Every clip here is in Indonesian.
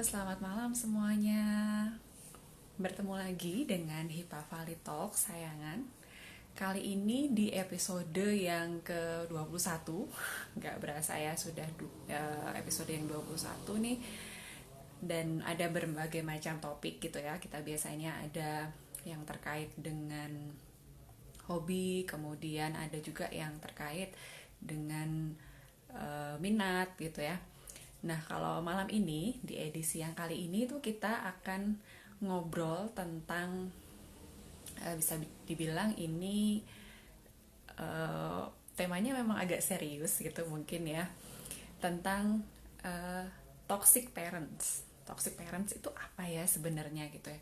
Selamat malam semuanya. Bertemu lagi dengan Hipa Valley Talk sayangan. Kali ini di episode yang ke-21. Nggak berasa ya, sudah episode yang 21 nih. Dan ada berbagai macam topik gitu ya. Kita biasanya ada yang terkait dengan hobi, kemudian ada juga yang terkait dengan minat gitu ya. Nah, kalau malam ini di edisi yang kali ini tuh kita akan ngobrol tentang bisa dibilang ini temanya memang agak serius gitu mungkin ya, tentang eh, toxic parents. Toxic parents itu apa ya sebenarnya gitu ya.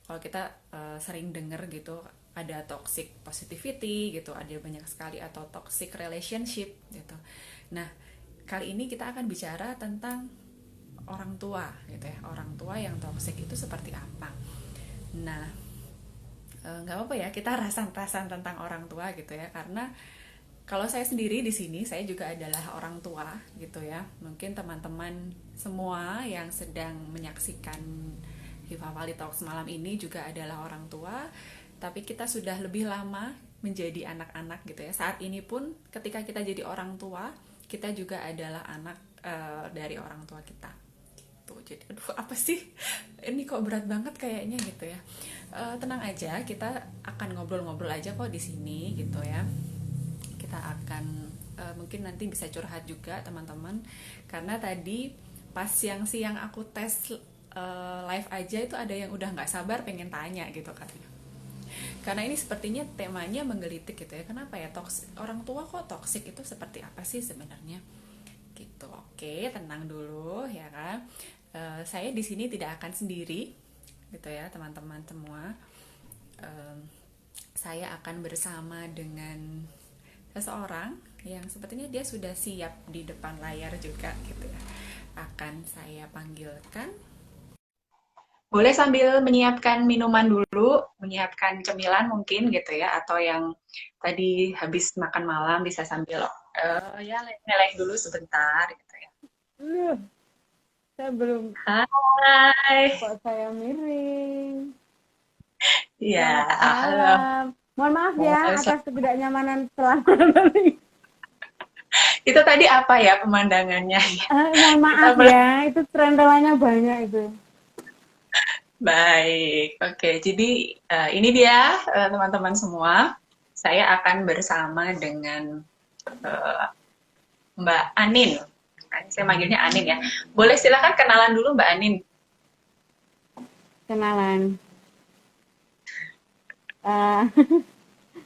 Kalau kita sering dengar gitu ada toxic positivity gitu, ada banyak sekali, atau toxic relationship gitu. Nah, kali ini kita akan bicara tentang orang tua gitu ya. Orang tua yang toxic itu seperti apa. Nah, nggak apa-apa ya kita rasan-rasan tentang orang tua gitu ya, karena kalau saya sendiri di sini saya juga adalah orang tua gitu ya. Mungkin teman-teman semua yang sedang menyaksikan Hiva Valley Talks malam ini juga adalah orang tua, tapi kita sudah lebih lama menjadi anak-anak gitu ya. Saat ini pun ketika kita jadi orang tua, kita juga adalah anak dari orang tua kita tuh. Jadi aduh, apa sih ini kok berat banget kayaknya gitu ya. Tenang aja, kita akan ngobrol-ngobrol aja kok di sini gitu ya. Kita akan mungkin nanti bisa curhat juga teman-teman, karena tadi pas siang-siang aku tes live aja itu ada yang udah nggak sabar pengen tanya gitu katanya, karena ini sepertinya temanya menggelitik gitu ya. Kenapa ya toxic, orang tua kok toxic, itu seperti apa sih sebenarnya gitu. Oke, tenang dulu ya kan. Saya di sini tidak akan sendiri gitu ya teman-teman semua. Eh, saya akan bersama dengan seseorang yang sepertinya dia sudah siap di depan layar juga gitu ya. Akan saya panggilkan. Boleh sambil menyiapkan minuman dulu, menyiapkan cemilan mungkin gitu ya, atau yang tadi habis makan malam bisa sambil ya melek dulu sebentar gitu ya. Loh, saya belum, Hai. kok saya miring. Ya, Selamat halo. malam. Mohon maaf ya atas Selamat. ketidaknyamanan selama ini. Itu tadi apa ya pemandangannya? Mohon Kita maaf ya, itu trentelannya banyak itu. baik. Oke, jadi ini dia teman-teman semua. Saya akan bersama dengan eh, Mbak Anin. Saya manggilnya Anin ya. Boleh silakan kenalan dulu Mbak Anin. Kenalan. Eh,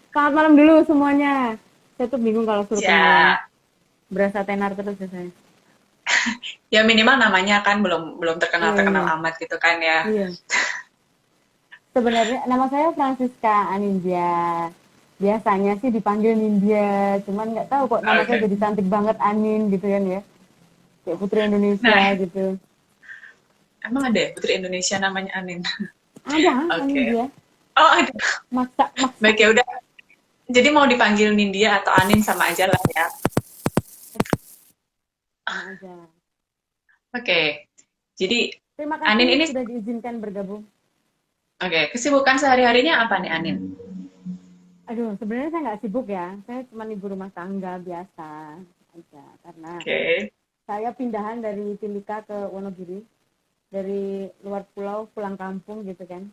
Selamat malam dulu semuanya. Saya tuh bingung kalau suruh kenalan. Ya, Berasa tenar terus ya saya. ya minimal namanya kan belum belum terkenal Iya, terkenal iya. amat gitu kan ya. Iya. Sebenarnya nama saya Francisca Anindya. Biasanya sih dipanggil Nindya, cuman nggak tahu kok nama saya Oke. jadi cantik banget Anin gitu kan ya. Kayak Putri Indonesia Nah, gitu. emang ada ya Putri Indonesia namanya Anin. Ada Oke. Anindya. Oh, ada. Maksa, maksa. Baik ya udah. Jadi mau dipanggil Nindya atau Anin sama aja lah ya. Sama aja. Oke. Jadi Terima Anin kasih ini, sudah diizinkan bergabung. oke, kesibukan sehari-harinya apa nih Anin? Aduh, sebenarnya saya nggak sibuk ya. Saya cuma ibu rumah tangga biasa aja. Karena Oke. saya pindahan dari Timika ke Wonogiri. Dari luar pulau pulang kampung gitu kan.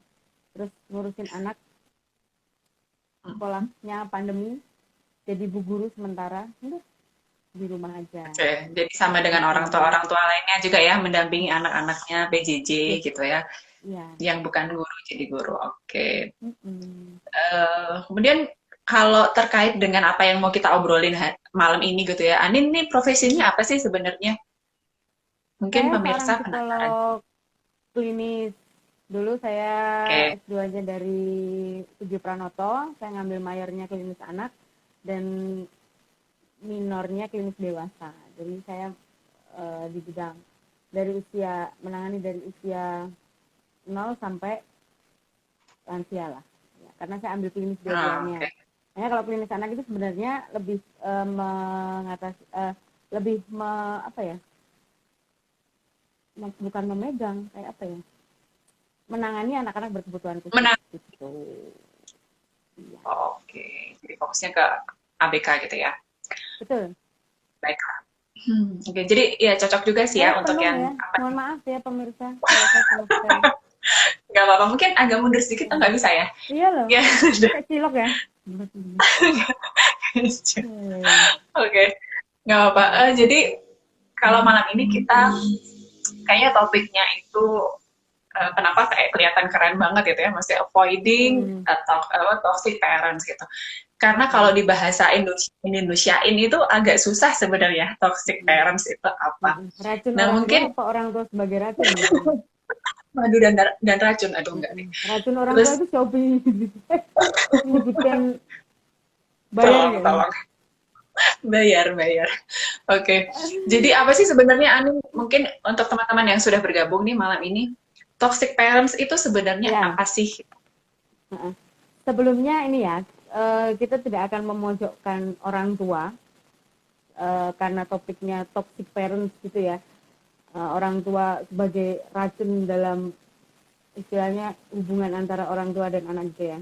Terus ngurusin anak, sekolahnya pandemi. Jadi ibu guru sementara. Udah, di rumah aja. Oke, jadi sama dengan Mm-mm. orang tua lainnya juga ya, mendampingi anak-anaknya PJJ Yes, gitu ya, iya. yang bukan guru jadi guru. Oke. Mm-mm. Kemudian kalau terkait dengan apa yang mau kita obrolin malam ini gitu ya, Anin nih profesinya apa sih sebenarnya? Mungkin Saya seorang pemirsa penasaran. psikolog klinis. Dulu saya Oke. S2-nya dari Uji Pranoto, saya ngambil mayornya klinis anak dan minornya klinis dewasa. Jadi saya di bidang dari usia menangani dari usia 0 sampai lansia lah. Ya, karena saya ambil klinis Oh, dua-duanya. oke. Hanya kalau klinis anak itu sebenarnya lebih mengatasi lebih apa ya? bukan memegang, kayak apa ya, menangani anak-anak berkebutuhan khusus Menang. gitu. Iya, Oke, jadi fokusnya ke ABK gitu ya. betul. Baiklah. Oke, jadi ya cocok juga sih Saya ya untuk penuh yang ya, apa? mohon maaf ya pemirsa kalau saya penuh sekali. Nggak apa-apa, mungkin agak mundur sedikit tuh Ya. nggak bisa ya? Iya loh, Ya, ini kayak cilok ya. oke, nggak apa-apa. Jadi kalau malam ini kita kayaknya topiknya itu kenapa kayak kelihatan keren banget gitu ya, mesti avoiding Hmm. atau toxic parents gitu. Karena kalau Hmm. di bahasa Indonesiain itu agak susah sebenarnya toxic Hmm. parents itu apa. Racun Nah orang tua mungkin apa orang tua sebagai racun gitu? madu dan racun, aduh enggak deh. Racun orang tua Terus itu Shopee menyebutkan bayar tolong gitu. tolong bayar bayar. Oke, jadi apa sih sebenarnya Anu, mungkin untuk teman-teman yang sudah bergabung nih malam ini, toxic parents itu sebenarnya Ya, apa sih? sebelumnya ini ya, kita tidak akan memojokkan orang tua karena topiknya toxic parents gitu ya. Orang tua sebagai racun dalam istilahnya hubungan antara orang tua dan anak gitu ya.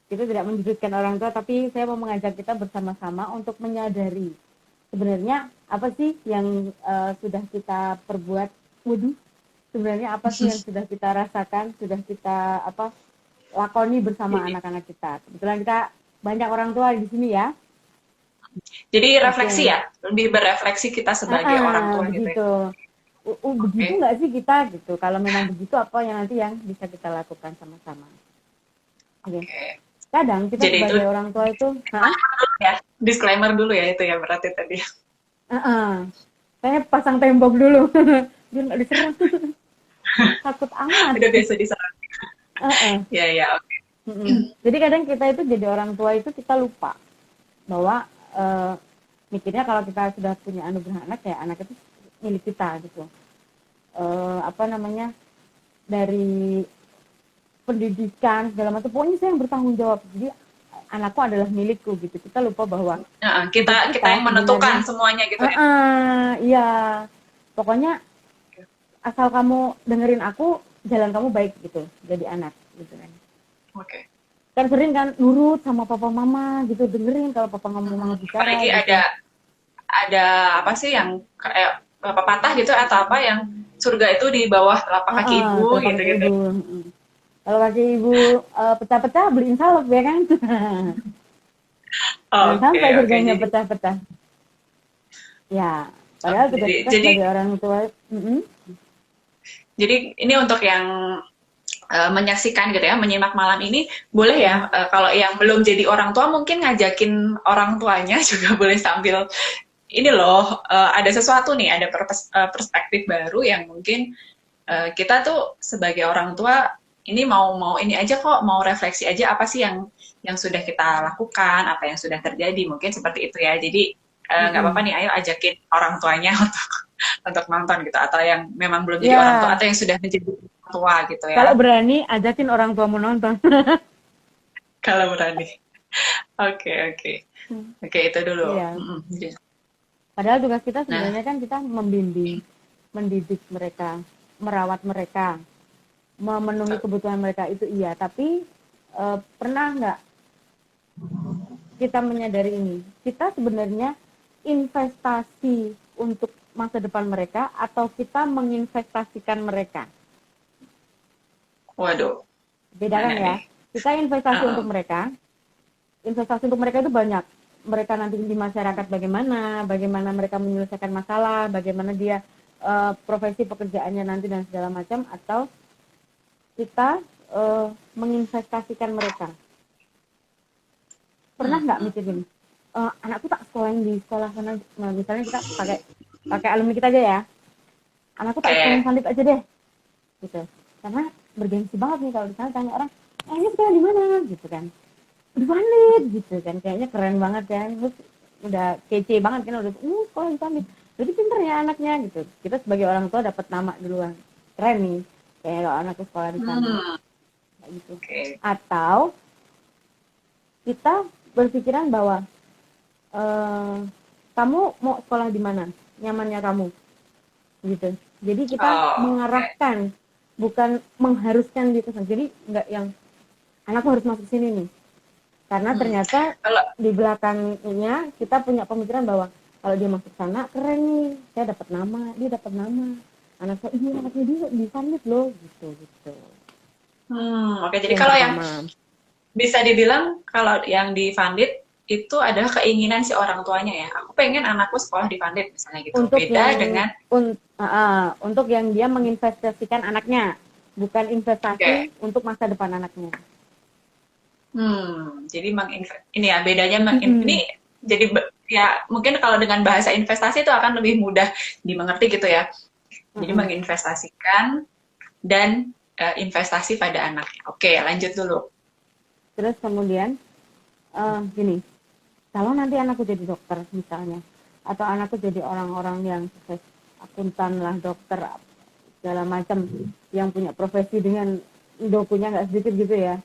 Kita tidak menyudutkan orang tua, tapi saya mau mengajak kita bersama-sama untuk menyadari sebenarnya apa sih yang sudah kita perbuat. Waduh, sebenarnya apa sih yang sudah kita rasakan, sudah kita apa lakoni bersama anak-anak kita. Kebetulan kita banyak orang tua di sini ya. Jadi refleksi Oke. ya, lebih berefleksi kita sebagai orang tua gitu ya. Begitu. Begitu Oke, nggak sih kita gitu? Kalau memang begitu, apa yang nanti yang bisa kita lakukan sama-sama? Oke. oke. Kadang kita Jadi itu sebagai orang tua itu, ya, disclaimer dulu ya itu ya berarti tadi. saya pasang tembok dulu biar nggak diserang. Takut amat. Udah biasa disarankan. Uh-uh. Ya ya, oke. Jadi kadang kita itu jadi orang tua itu kita lupa bahwa mikirnya kalau kita sudah punya anugerah anak ya anak itu milik kita gitu. Apa namanya, dari pendidikan segala macam, pokoknya saya yang bertanggung jawab, jadi anakku adalah milikku gitu. Kita lupa bahwa hidup Kita kita yang menentukan sebenarnya semuanya gitu ya. iya, pokoknya asal kamu dengerin aku, jalan kamu baik gitu jadi anak gitu kan. Oke. Kan sering kan nurut sama papa mama gitu, dengerin kalau papa ngomong mau bicara Apalagi gitu. ada apa sih yang kayak pepatah gitu atau apa yang surga itu di bawah telapak kaki ibu Telapak gitu kaki gitu. ibu. Kalau kaki ibu pecah-pecah, beliin salep ya kan. Jangan Oke sampai oke surganya pecah-pecah. Ya, padahal tugas kita jadi sebagai orang tua. jadi ini untuk yang menyaksikan gitu ya, menyimak malam ini, boleh ya kalau yang belum jadi orang tua mungkin ngajakin orang tuanya juga boleh sambil ini loh, ada sesuatu nih, ada perspektif baru yang mungkin kita tuh sebagai orang tua ini mau ini aja kok, mau refleksi aja apa sih yang sudah kita lakukan, apa yang sudah terjadi, mungkin seperti itu ya. Jadi nggak apa-apa nih, ayo ajakin orang tuanya untuk nonton gitu, atau yang memang belum jadi orang tua Ya, atau yang sudah menjadi orang tua gitu kalau ya, berani ajakin orang tua menonton. kalau berani. Oke oke oke, itu dulu. Iya. Padahal tugas kita Nah, sebenarnya kan kita membimbing, mendidik mereka, merawat mereka, memenuhi kebutuhan mereka itu iya. Tapi pernah nggak kita menyadari ini? Kita sebenarnya investasi untuk masa depan mereka atau kita menginvestasikan mereka? waduh, Beda kan mana ya? nih? Kita investasi Uh, untuk mereka. Investasi untuk mereka itu banyak. Mereka nanti di masyarakat bagaimana mereka menyelesaikan masalah, bagaimana dia profesi pekerjaannya nanti dan segala macam, atau kita menginvestasikan mereka. Pernah nggak mikirin anakku tak sekolahin di sekolah sana, nah, misalnya kita pakai pakai alumni kita aja ya, anakku tak sekolahin Oke. Sandip aja deh gitu, karena bergengsi banget nih kalau di sana tanya orang ini sekolah di mana gitu kan, di Sandip gitu kan, kayaknya keren banget kan. Terus udah kece banget kan, udah sekolah di Sandip, jadi pinter ya anaknya gitu. Kita sebagai orang tua dapat nama duluan, keren nih kayak kalau anakku sekolah di sana Hmm, kayak gitu. oke. Atau kita berpikiran bahwa kamu mau sekolah di mana, nyamannya kamu gitu. Jadi kita Oh, oke. mengarahkan, bukan mengharuskan gitu. Jadi nggak yang anakku harus masuk sini nih. Karena Hmm. ternyata Kalau di belakangnya kita punya pemikiran bahwa kalau dia masuk sana keren nih, saya dapat nama, dia dapat nama. Anak saya, iya anaknya dia di Vanlit loh, gitu gitu. oke. Itu Jadi yang kalau yang pertama. bisa dibilang kalau yang di Fundit itu adalah keinginan si orang tuanya ya. Aku pengen anakku sekolah di Fundit misalnya gitu. Untuk Beda yang dengan untuk yang dia menginvestasikan anaknya, bukan investasi oke. untuk masa depan anaknya. Jadi ini ya bedanya ini Mm-mm. jadi ya mungkin kalau dengan bahasa investasi itu akan lebih mudah dimengerti gitu ya. Jadi Mm-mm. menginvestasikan dan investasi pada anak. Oke, lanjut dulu. Terus kemudian gini, kalau nanti anakku jadi dokter misalnya, atau anakku jadi orang-orang yang sukses, akuntan lah, dokter, segala macam, yang punya profesi dengan dokunya nggak sedikit gitu ya,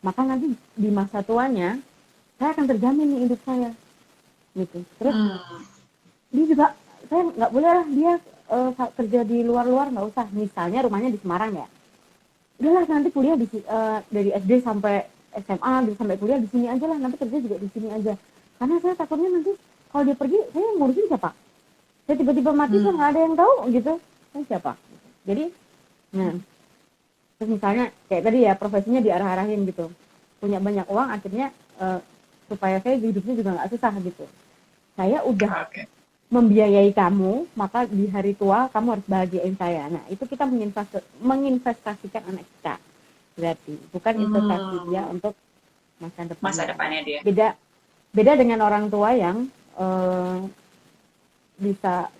maka nanti di masa tuanya saya akan terjamin nih hidup saya gitu. Terus Hmm, dia juga, saya nggak boleh lah dia kerja di luar-luar, nggak usah. Misalnya rumahnya di Semarang ya, udahlah nanti kuliah dari SD sampai SMA sampai kuliah di sini aja lah, nanti kerja juga di sini aja, karena saya takutnya nanti kalau dia pergi saya ngurusin siapa, saya tiba-tiba mati saya nggak hmm, ada yang tahu gitu, saya siapa. Jadi nah, terus misalnya kayak tadi ya, profesinya diarah-arahin gitu, punya banyak uang akhirnya, eh, supaya saya hidupnya juga nggak susah gitu, saya udah oke. membiayai kamu, maka di hari tua kamu harus bahagiain saya. Nah itu kita menginvestasikan anak kita, berarti bukan investasi dia Hmm, untuk masa masa depannya. depannya dia. Beda beda dengan orang tua yang eh, bisa,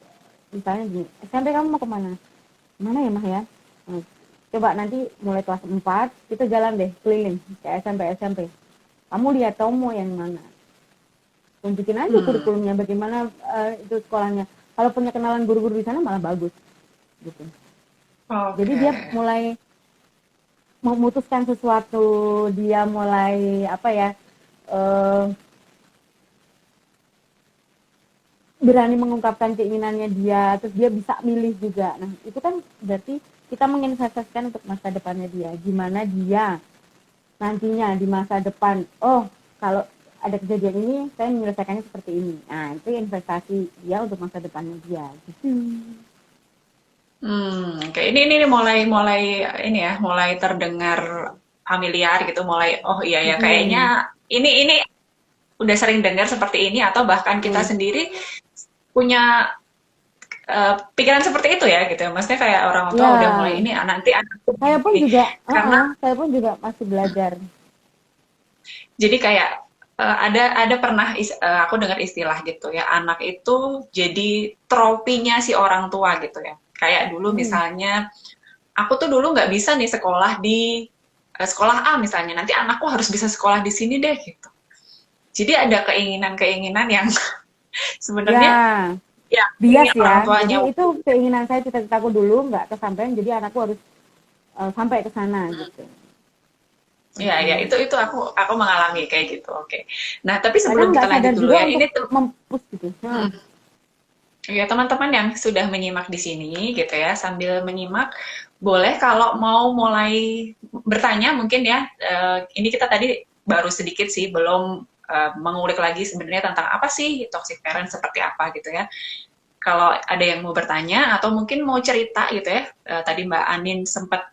misalnya gini, SMP kamu mau kemana? Mana ya mah ya? Hmm, coba nanti mulai kelas 4 kita jalan deh keliling ke SMP. Kamu lihat kamu mau yang mana? Tunjukin aja Hmm, kurikulumnya bagaimana, itu sekolahnya. Kalau punya kenalan guru-guru di sana malah bagus gitu. Jadi oke. dia mulai memutuskan sesuatu, dia mulai apa ya, eh, berani mengungkapkan keinginannya dia, terus dia bisa milih juga. Nah itu kan berarti kita menginvestasikan untuk masa depannya dia, gimana dia nantinya di masa depan, oh kalau ada kejadian ini saya menyelesaikannya seperti ini. Nah itu investasi dia untuk masa depannya dia gitu. Oke. Ini mulai mulai ini ya, mulai terdengar familiar gitu, mulai oh iya ya kayaknya Mm-mm. ini udah sering dengar seperti ini atau bahkan kita Mm. sendiri punya pikiran seperti itu ya gitu ya. Maksudnya kayak orang tua udah mulai Ya, ini nanti anakku saya pun begini. juga, Karena saya pun juga masih belajar. jadi kayak ada pernah aku dengar istilah gitu ya, anak itu jadi tropinya si orang tua gitu ya. Kayak dulu Mm. misalnya aku tuh dulu nggak bisa nih sekolah di sekolah A misalnya, nanti anakku harus bisa sekolah di sini deh gitu. Jadi ada keinginan-keinginan yang sebenarnya Ya, ya bias ingin orang ya. tuanya. Jadi itu keinginan saya, cita-citaku dulu nggak kesampaian, jadi anakku harus sampai ke sana gitu. Ya, ya Mm-mm. itu aku mengalami kayak gitu. Oke. Nah, tapi sebelum Kadang kita nggak lanjut sadar dulu juga ya, untuk ini tuh mempush gitu. Nah, ya teman-teman yang sudah menyimak di sini gitu ya, sambil menyimak boleh kalau mau mulai bertanya mungkin ya. Ini kita tadi baru sedikit sih, belum mengulik lagi sebenarnya tentang apa sih toxic parent seperti apa gitu ya. Kalau ada yang mau bertanya atau mungkin mau cerita gitu ya, tadi Mbak Anin sempat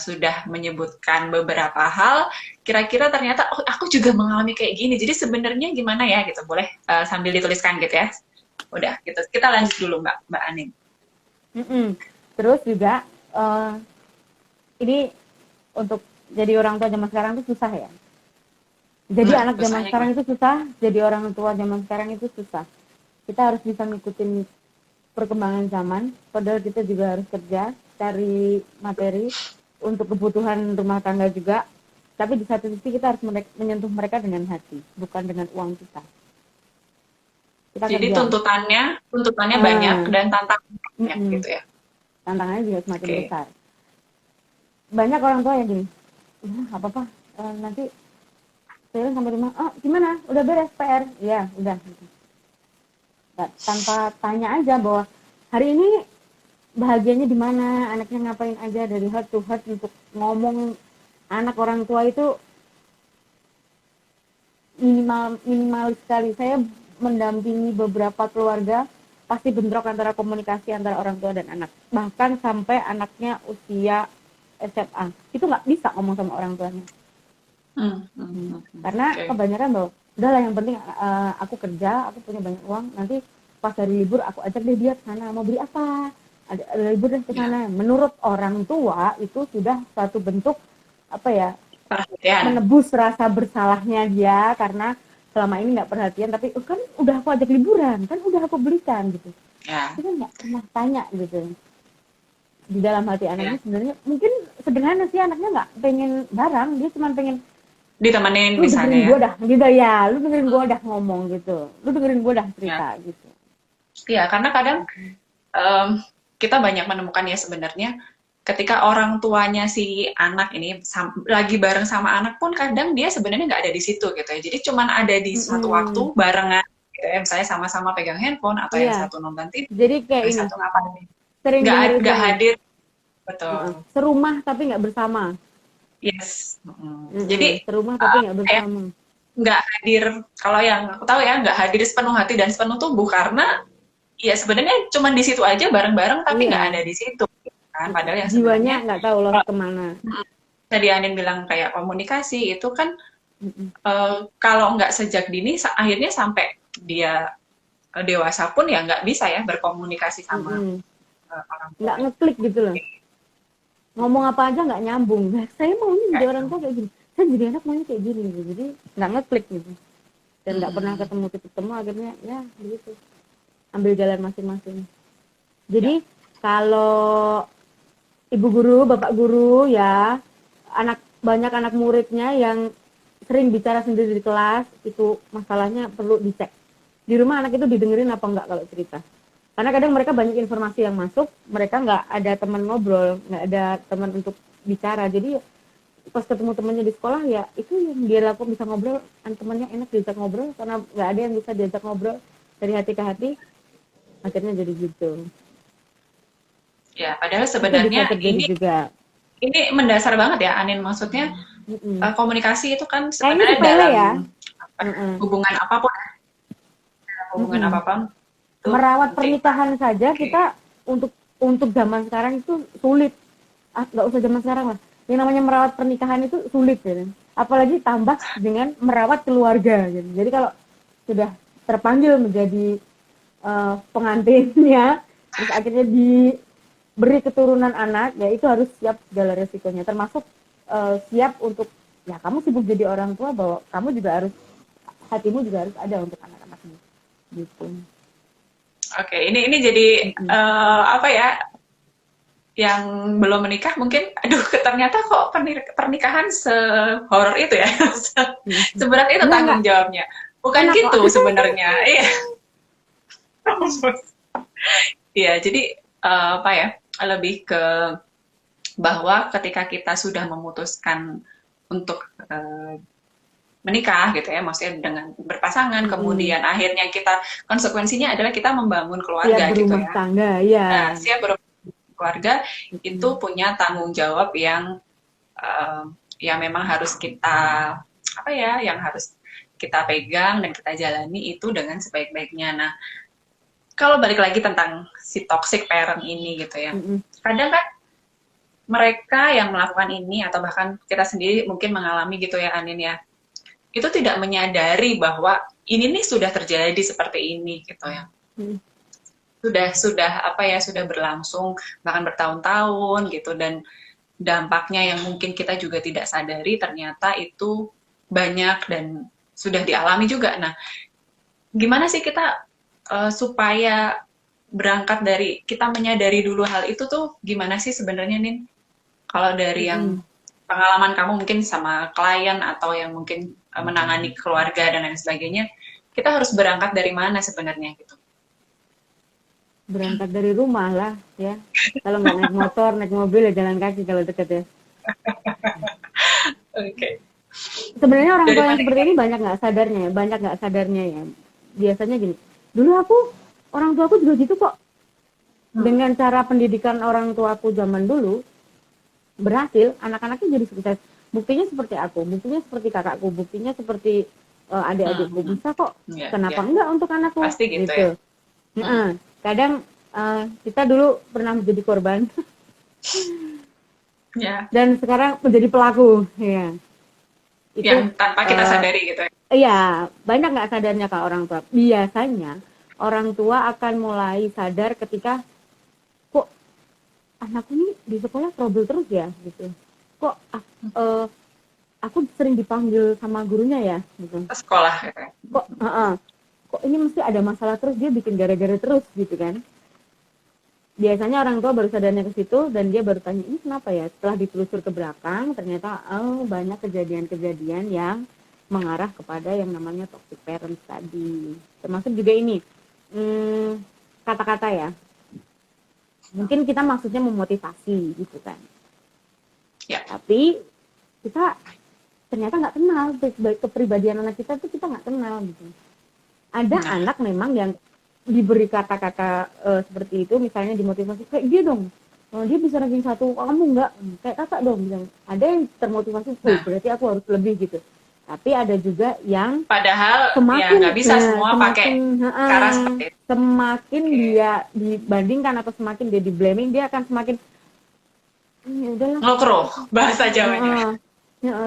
sudah menyebutkan beberapa hal, kira-kira ternyata oh aku juga mengalami kayak gini. Jadi sebenarnya gimana ya gitu, boleh sambil dituliskan gitu ya. Udah gitu. Kita lanjut dulu Mbak Anin. mm-mm. Terus juga eh, ini untuk jadi orang tua zaman sekarang itu susah ya. Jadi anak zaman Susahnya sekarang gimana? itu susah, jadi orang tua zaman sekarang itu susah. Kita harus bisa ngikutin perkembangan zaman, padahal kita juga harus kerja, cari materi untuk kebutuhan rumah tangga juga. Tapi di satu sisi kita harus menyentuh mereka dengan hati, bukan dengan uang kita. Kita Jadi kerja. tuntutannya banyak Ah, dan tantangannya banyak mm-mm. gitu ya. Tantangannya juga semakin Oke. besar. Banyak orang tua yang gini, apa apa, nanti saya sampai rumah, oh gimana, udah beres PR, ya udah. Tanpa tanya aja bahwa hari ini bahagianya di mana, anaknya ngapain aja, dari heart to heart untuk ngomong anak orang tua itu minimalis sekali. Saya mendampingi beberapa keluarga pasti bentrok antara komunikasi antara orang tua dan anak, bahkan sampai anaknya usia SMA itu nggak bisa ngomong sama orang tuanya. Karena Oke. kebanyakan bahwa udahlah yang penting aku kerja, aku punya banyak uang, nanti pas hari libur aku ajak deh dia ke sana, mau beli apa, ada libur deh ke Ya, sana. Menurut orang tua itu sudah satu bentuk apa ya, perhatian. menebus rasa bersalahnya dia karena selama ini nggak perhatian, tapi kan udah aku ajak liburan, kan udah aku belikan gitu, Ya, tapi kan nggak pernah tanya gitu. Di dalam hati ya. anaknya sebenarnya mungkin sederhana sih, anaknya nggak pengen barang, dia cuma pengen Ditemenin lu misalnya dengerin ya. gue dah gitu ya, lu dengerin gue dah ngomong gitu, lu dengerin gue dah Ya, cerita gitu. ya karena kadang em, kita banyak menemukan ya sebenarnya ketika orang tuanya si anak ini lagi bareng sama anak pun kadang dia sebenarnya nggak ada di situ gitu ya. Jadi cuman ada di suatu waktu Mm-mm. barengan gitu ya. Misalnya sama-sama pegang handphone atau yang Iya, satu nonton TV, jadi kayak yang ini satu ngapain. sering denger itu Nggak ini, hadir. Betul. serumah tapi nggak bersama. Yes. Jadi Serumah tapi nggak ya bersama. nggak hadir, kalau yang aku tahu ya nggak hadir sepenuh hati dan sepenuh tubuh karena ya sebenarnya cuma di situ aja bareng-bareng tapi nggak Iya. ada di situ kan, padahal yang Jiwanya sebenarnya nggak tahu loh kemana. tadi Anin bilang kayak komunikasi itu kan Mm-mm. kalau nggak sejak dini akhirnya sampai dia dewasa pun ya nggak bisa ya berkomunikasi sama Mm-mm. orang tua. Nggak ngeklik gitu loh, ngomong apa aja nggak nyambung. Nah, saya maunya jadi Kayak, orang tua kayak gini, saya jadi anak maunya kayak gini gitu. Jadi nggak ngeklik gitu, dan nggak pernah ketemu titik temu, akhirnya ya begitu, ambil jalan masing-masing. ya. Jadi kalau ibu guru, bapak guru ya, banyak anak muridnya yang sering bicara sendiri di kelas, itu masalahnya perlu dicek. Di rumah anak itu didengerin apa enggak kalau cerita. Karena kadang mereka banyak informasi yang masuk, mereka nggak ada teman ngobrol, nggak ada teman untuk bicara. Jadi pas ketemu temannya di sekolah ya itu yang dia lakukan, bisa ngobrol, temannya enak diajak ngobrol, karena nggak ada yang bisa diajak ngobrol dari hati ke hati, akhirnya jadi gitu. Ya, padahal Itu bisa sebenarnya terjadi juga. ini mendasar banget ya Anin, maksudnya komunikasi itu kan Kayaknya sebenarnya sepele dalam ya. hubungan apapun, hubungan apapun itu Merawat penting. pernikahan saja kita untuk zaman sekarang itu sulit. Nggak usah zaman sekarang lah, yang namanya merawat pernikahan itu sulit ya, apalagi tambah dengan merawat keluarga gitu. Jadi kalau sudah terpanggil menjadi pengantinnya, terus akhirnya diberi keturunan anak, ya itu harus siap segala resikonya, termasuk siap untuk, ya kamu sibuk jadi orang tua, bahwa kamu juga harus, hatimu juga harus ada untuk anak-anakmu gitu. Oke, ini jadi apa ya? Yang belum menikah mungkin, aduh, ternyata kok pernikahan sehoror itu ya, seberat itu tanggung Enggak, jawabnya. Bukan enak kok. gitu sebenarnya. Iya, iya. Jadi apa ya? Lebih ke bahwa ketika kita sudah memutuskan untuk menikah gitu ya, maksudnya dengan berpasangan, kemudian akhirnya kita konsekuensinya adalah kita membangun Siap keluarga gitu berumah ya. tangga ya. Nah, siap keluarga itu punya tanggung jawab yang ya memang harus kita apa ya, yang harus kita pegang dan kita jalani itu dengan sebaik-baiknya. Nah, kalau balik lagi tentang si toxic parent ini gitu ya, kadang kan mereka yang melakukan ini atau bahkan kita sendiri mungkin mengalami gitu ya Anin ya, itu tidak menyadari bahwa ini nih sudah terjadi seperti ini gitu ya. Sudah apa ya, sudah berlangsung bahkan bertahun-tahun gitu, dan dampaknya yang mungkin kita juga tidak sadari ternyata itu banyak dan sudah dialami juga. Nah, gimana sih kita supaya berangkat dari kita menyadari dulu hal itu tuh gimana sih sebenarnya Nin? Kalau dari yang pengalaman kamu mungkin sama klien atau yang mungkin menangani keluarga dan lain sebagainya, kita harus berangkat dari mana sebenarnya gitu? Berangkat dari rumah lah ya. Kalau nggak naik motor, naik mobil, ya jalan kaki kalau deket ya. Oke. Sebenarnya orang Dari tua yang mana seperti kita? ini banyak nggak sadarnya ya. Biasanya gini, dulu orang tua aku juga gitu kok. dengan cara pendidikan orang tuaku zaman dulu berhasil, anak-anaknya jadi sukses. Buktinya seperti aku, buktinya seperti kakakku, buktinya seperti adik-adikku. Bisa kok, Ya, kenapa ya. enggak untuk anakku Pasti gitu gitu. ya. Kadang kita dulu pernah menjadi korban Ya, dan sekarang menjadi pelaku, ya. Itu yang tanpa kita sadari gitu ya. iya, banyak nggak sadarnya Kak orang tua. Biasanya orang tua akan mulai sadar ketika kok anakku ini di sekolah trouble terus ya gitu. Kok aku sering dipanggil sama gurunya ya gitu. Ke sekolah gitu ya. Kok ini mesti ada masalah terus, dia bikin gara-gara terus gitu kan. Biasanya orang tua baru sadarnya ke situ dan dia baru tanya, ini kenapa ya? Setelah ditelusur ke belakang, ternyata banyak kejadian-kejadian yang mengarah kepada yang namanya toxic parents tadi. Termasuk juga ini, kata-kata ya. Mungkin kita maksudnya memotivasi gitu kan. Ya. Tapi kita ternyata nggak kenal kepribadian anak kita tuh, kita nggak kenal gitu. Ada anak memang yang diberi kata-kata seperti itu, misalnya dimotivasi kayak dia dong, dia bisa ranking 1, kamu enggak, kayak kakak dong, bilang. Ada yang termotivasi, berarti aku harus lebih gitu. Tapi ada juga yang Padahal semakin ya nggak bisa semua pakai cara seperti itu. Semakin dia dibandingkan atau semakin dia di-blaming, dia akan semakin ya udahlah, Ngelokro bahasa Jawanya.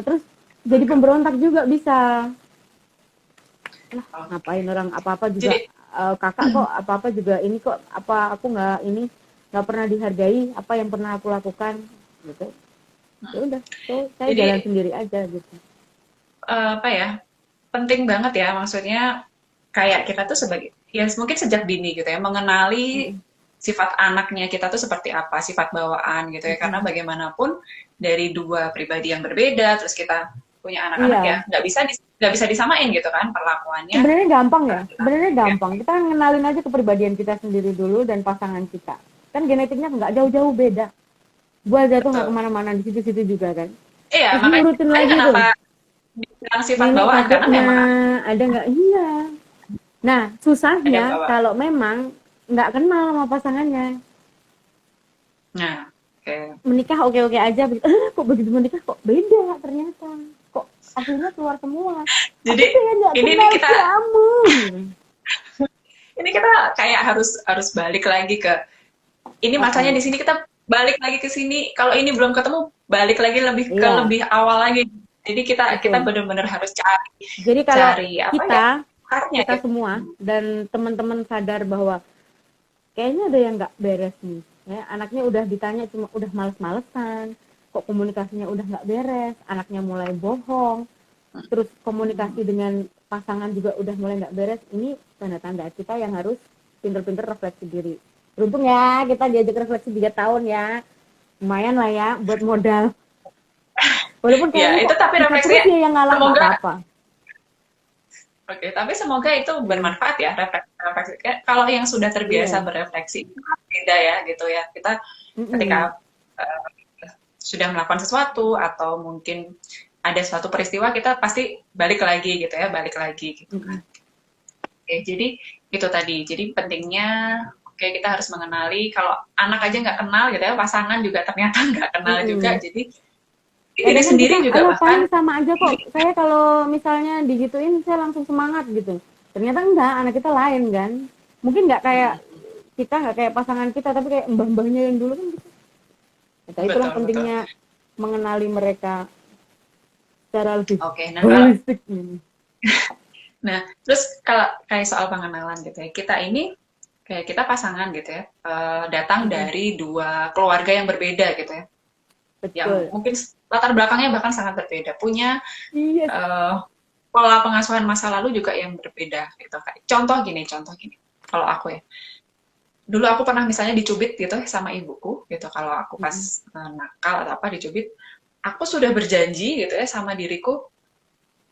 terus jadi pemberontak juga bisa. Lah, ngapain orang apa-apa juga. Jadi, kakak kok apa-apa juga ini kok, apa aku nggak pernah dihargai apa yang pernah aku lakukan gitu. Ya udah, saya jadi, jalan sendiri aja gitu. apa ya, penting banget ya, maksudnya kayak kita tuh sebagai, ya mungkin sejak dini gitu ya, mengenali sifat anaknya kita tuh seperti apa, sifat bawaan gitu ya, karena bagaimanapun dari dua pribadi yang berbeda, terus kita punya anak-anak ya, nggak bisa disamain gitu kan perlakuannya. Sebenarnya gampang ya, sebenarnya gampang. Kita ngenalin aja kepribadian kita sendiri dulu dan pasangan kita. Kan genetiknya nggak jauh-jauh beda. Gua aja tuh nggak kemana-mana di situ-situ juga kan. Iya, Terus makanya nurutin lagi tuh. kenapa dibilang sifat Nenek bawaan, karena adiknya memang ada nggak? Iya. Nah, susahnya ada bawaan. kalau memang nggak kenal sama pasangannya. Nah, Menikah oke-oke aja, kok begitu menikah kok beda ternyata. Kok akhirnya keluar semua. Jadi ini kita kamu. ini kita kayak harus balik lagi ke ini, masanya di sini, kita balik lagi ke sini. Kalau ini belum ketemu, balik lagi ke lebih awal lagi. Jadi kita benar-benar harus cari. Jadi kalau kita gitu. semua dan teman-teman sadar bahwa kayaknya ada yang nggak beres nih. Ya, anaknya udah ditanya cuma udah males-malesan, kok komunikasinya udah nggak beres, anaknya mulai bohong, terus komunikasi dengan pasangan juga udah mulai nggak beres. Ini tanda-tanda kita yang harus pinter-pinter refleksi diri. Beruntung ya kita diajak refleksi 3 tahun ya, lumayan lah ya buat modal. Walaupun kayaknya itu tapi refleksinya dia yang ngalah apa-apa. Oke, tapi semoga itu bermanfaat ya, refleksi. Kalau yang sudah terbiasa berefleksi, beda ya gitu ya. Kita ketika sudah melakukan sesuatu atau mungkin ada suatu peristiwa, kita pasti balik lagi gitu ya, gitu kan. Oke, jadi itu tadi. Jadi pentingnya, kita harus mengenali, kalau anak aja nggak kenal gitu ya, pasangan juga ternyata nggak kenal juga. Jadi diri sendiri juga bahkan sama aja kok. Saya kalau misalnya digituin saya langsung semangat gitu. Ternyata enggak, anak kita lain kan. Mungkin nggak kayak kita, nggak kayak pasangan kita, tapi kayak mbah-mbahnya yang dulu kan gitu. Nah, itulah pentingnya mengenali mereka secara lebih holistik. Nah, terus kalau kayak soal pengenalan gitu ya, kita pasangan gitu ya, datang dari dua keluarga yang berbeda gitu ya. Betul. Yang mungkin latar belakangnya bahkan sangat berbeda, punya pola pengasuhan masa lalu juga yang berbeda gitu. Contoh gini, kalau aku ya, dulu aku pernah misalnya dicubit gitu sama ibuku gitu, kalau aku pas nakal atau apa dicubit, aku sudah berjanji gitu ya sama diriku,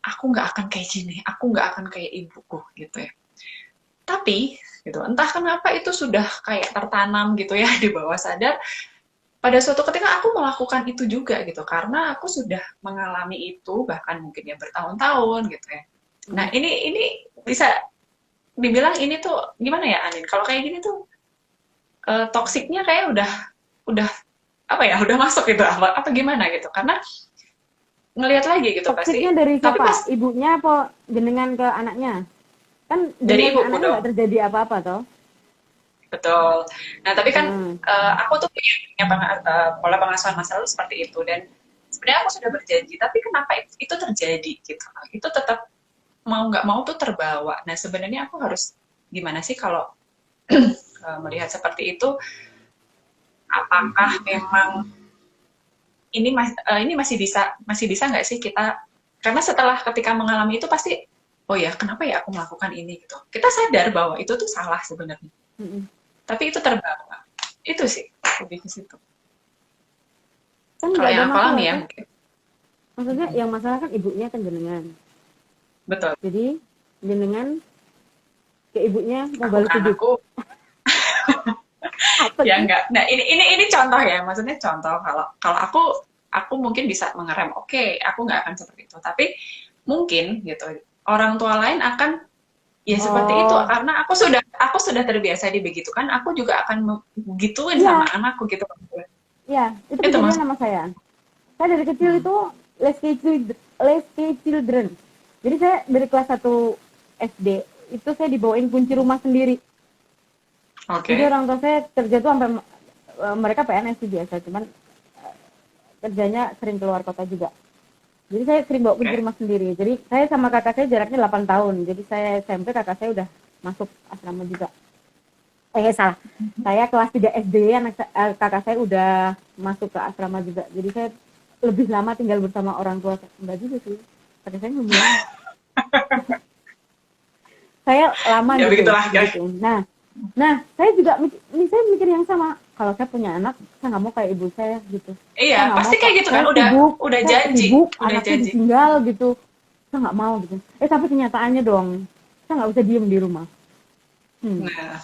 aku nggak akan kayak gini, aku nggak akan kayak ibuku gitu ya. Tapi gitu, entah kenapa itu sudah kayak tertanam gitu ya di bawah sadar. Pada suatu ketika aku melakukan itu juga gitu, karena aku sudah mengalami itu, bahkan mungkin ya bertahun-tahun gitu ya. Nah ini bisa dibilang ini tuh gimana ya Anin, kalau kayak gini tuh toksiknya kayak udah apa ya, udah masuk gitu apa gimana gitu. Karena ngelihat lagi gitu Toksiknya pasti. dari Tapi siapa? pas Ibunya apa jenengan ke anaknya? Kan dari dengan ibuku anaknya dong. nggak terjadi apa-apa toh. Betul. Nah, tapi kan Hmm. aku tuh punya pola pengasuhan masa lalu seperti itu, dan sebenarnya aku sudah berjanji, tapi kenapa itu terjadi gitu? Itu tetap mau nggak mau tuh terbawa. Nah, sebenarnya aku harus gimana sih kalau melihat seperti itu? Apakah memang ini masih bisa nggak sih kita? Karena setelah ketika mengalami itu pasti, oh ya, kenapa ya aku melakukan ini gitu? Kita sadar bahwa itu tuh salah sebenarnya, Mm-mm. tapi itu terbawa. Itu sih lebih ke situ. Kan Kalau nggak ada yang aku masalah alami ya kan? mungkin. Maksudnya yang masalah kan ibunya kan jenengan. Betul. Jadi jenengan ke ibunya mau Aku ke balas hidup. anakku Apa ya sih? enggak. Nah, ini contoh ya. Maksudnya contoh, kalau kalau aku mungkin bisa mengerem. Oke, aku nggak akan seperti itu. Tapi mungkin gitu. Orang tua lain akan ya seperti itu, Oh, karena aku sudah terbiasa dibegitukan, aku juga akan gituin sama iya, anakku gitu. iya. Itu Itu kejadian maksud. sama saya. Saya dari kecil Hmm. itu les key children. Jadi saya dari kelas 1 SD itu saya dibawain kunci rumah sendiri. Jadi Oke. orang tua saya kerja tuh sampai mereka PNS sih biasa, cuman kerjanya sering keluar kota juga. Jadi saya sering bawa kunci Oke. rumah sendiri. Jadi saya sama kakak saya jaraknya 8 tahun. Jadi saya SMP, kakak saya udah masuk asrama juga. Salah. Saya kelas 3 SD, kakak saya udah masuk ke asrama juga. Jadi saya lebih lama tinggal bersama orang tua. Enggak juga sih. Kakak saya lebih lama. Saya lama Ya gitu, begitulah guys. begitu. Nah, saya juga saya mikir yang sama. Kalau saya punya anak, saya nggak mau kayak ibu saya gitu. Iya, Saya nggak mau pasti kayak gitu kan, udah saya janji, sibuk, udah anaknya janji. ditinggal gitu. Saya nggak mau gitu. Tapi kenyataannya dong, saya nggak bisa diem di rumah. Nah,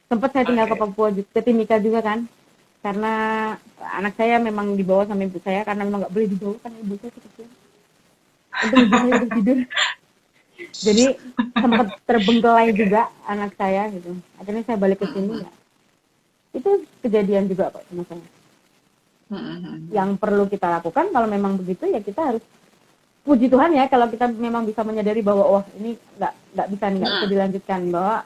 Sempat saya tinggal ke oke. Papua, ke Timika juga kan. Karena anak saya memang dibawa sama ibu saya, karena memang nggak boleh dibawa kan ibu saya kecil. Untung ibu saya udah tidur. Jadi sempat terbengkelai Oke. juga anak saya gitu. Akhirnya saya balik ke sini Mm-mm. ya. Itu kejadian juga kok sama saya. Mm-mm. Yang perlu kita lakukan kalau memang begitu ya kita harus puji Tuhan ya kalau kita memang bisa menyadari bahwa wah ini nggak bisa Mm. dilanjutkan, bahwa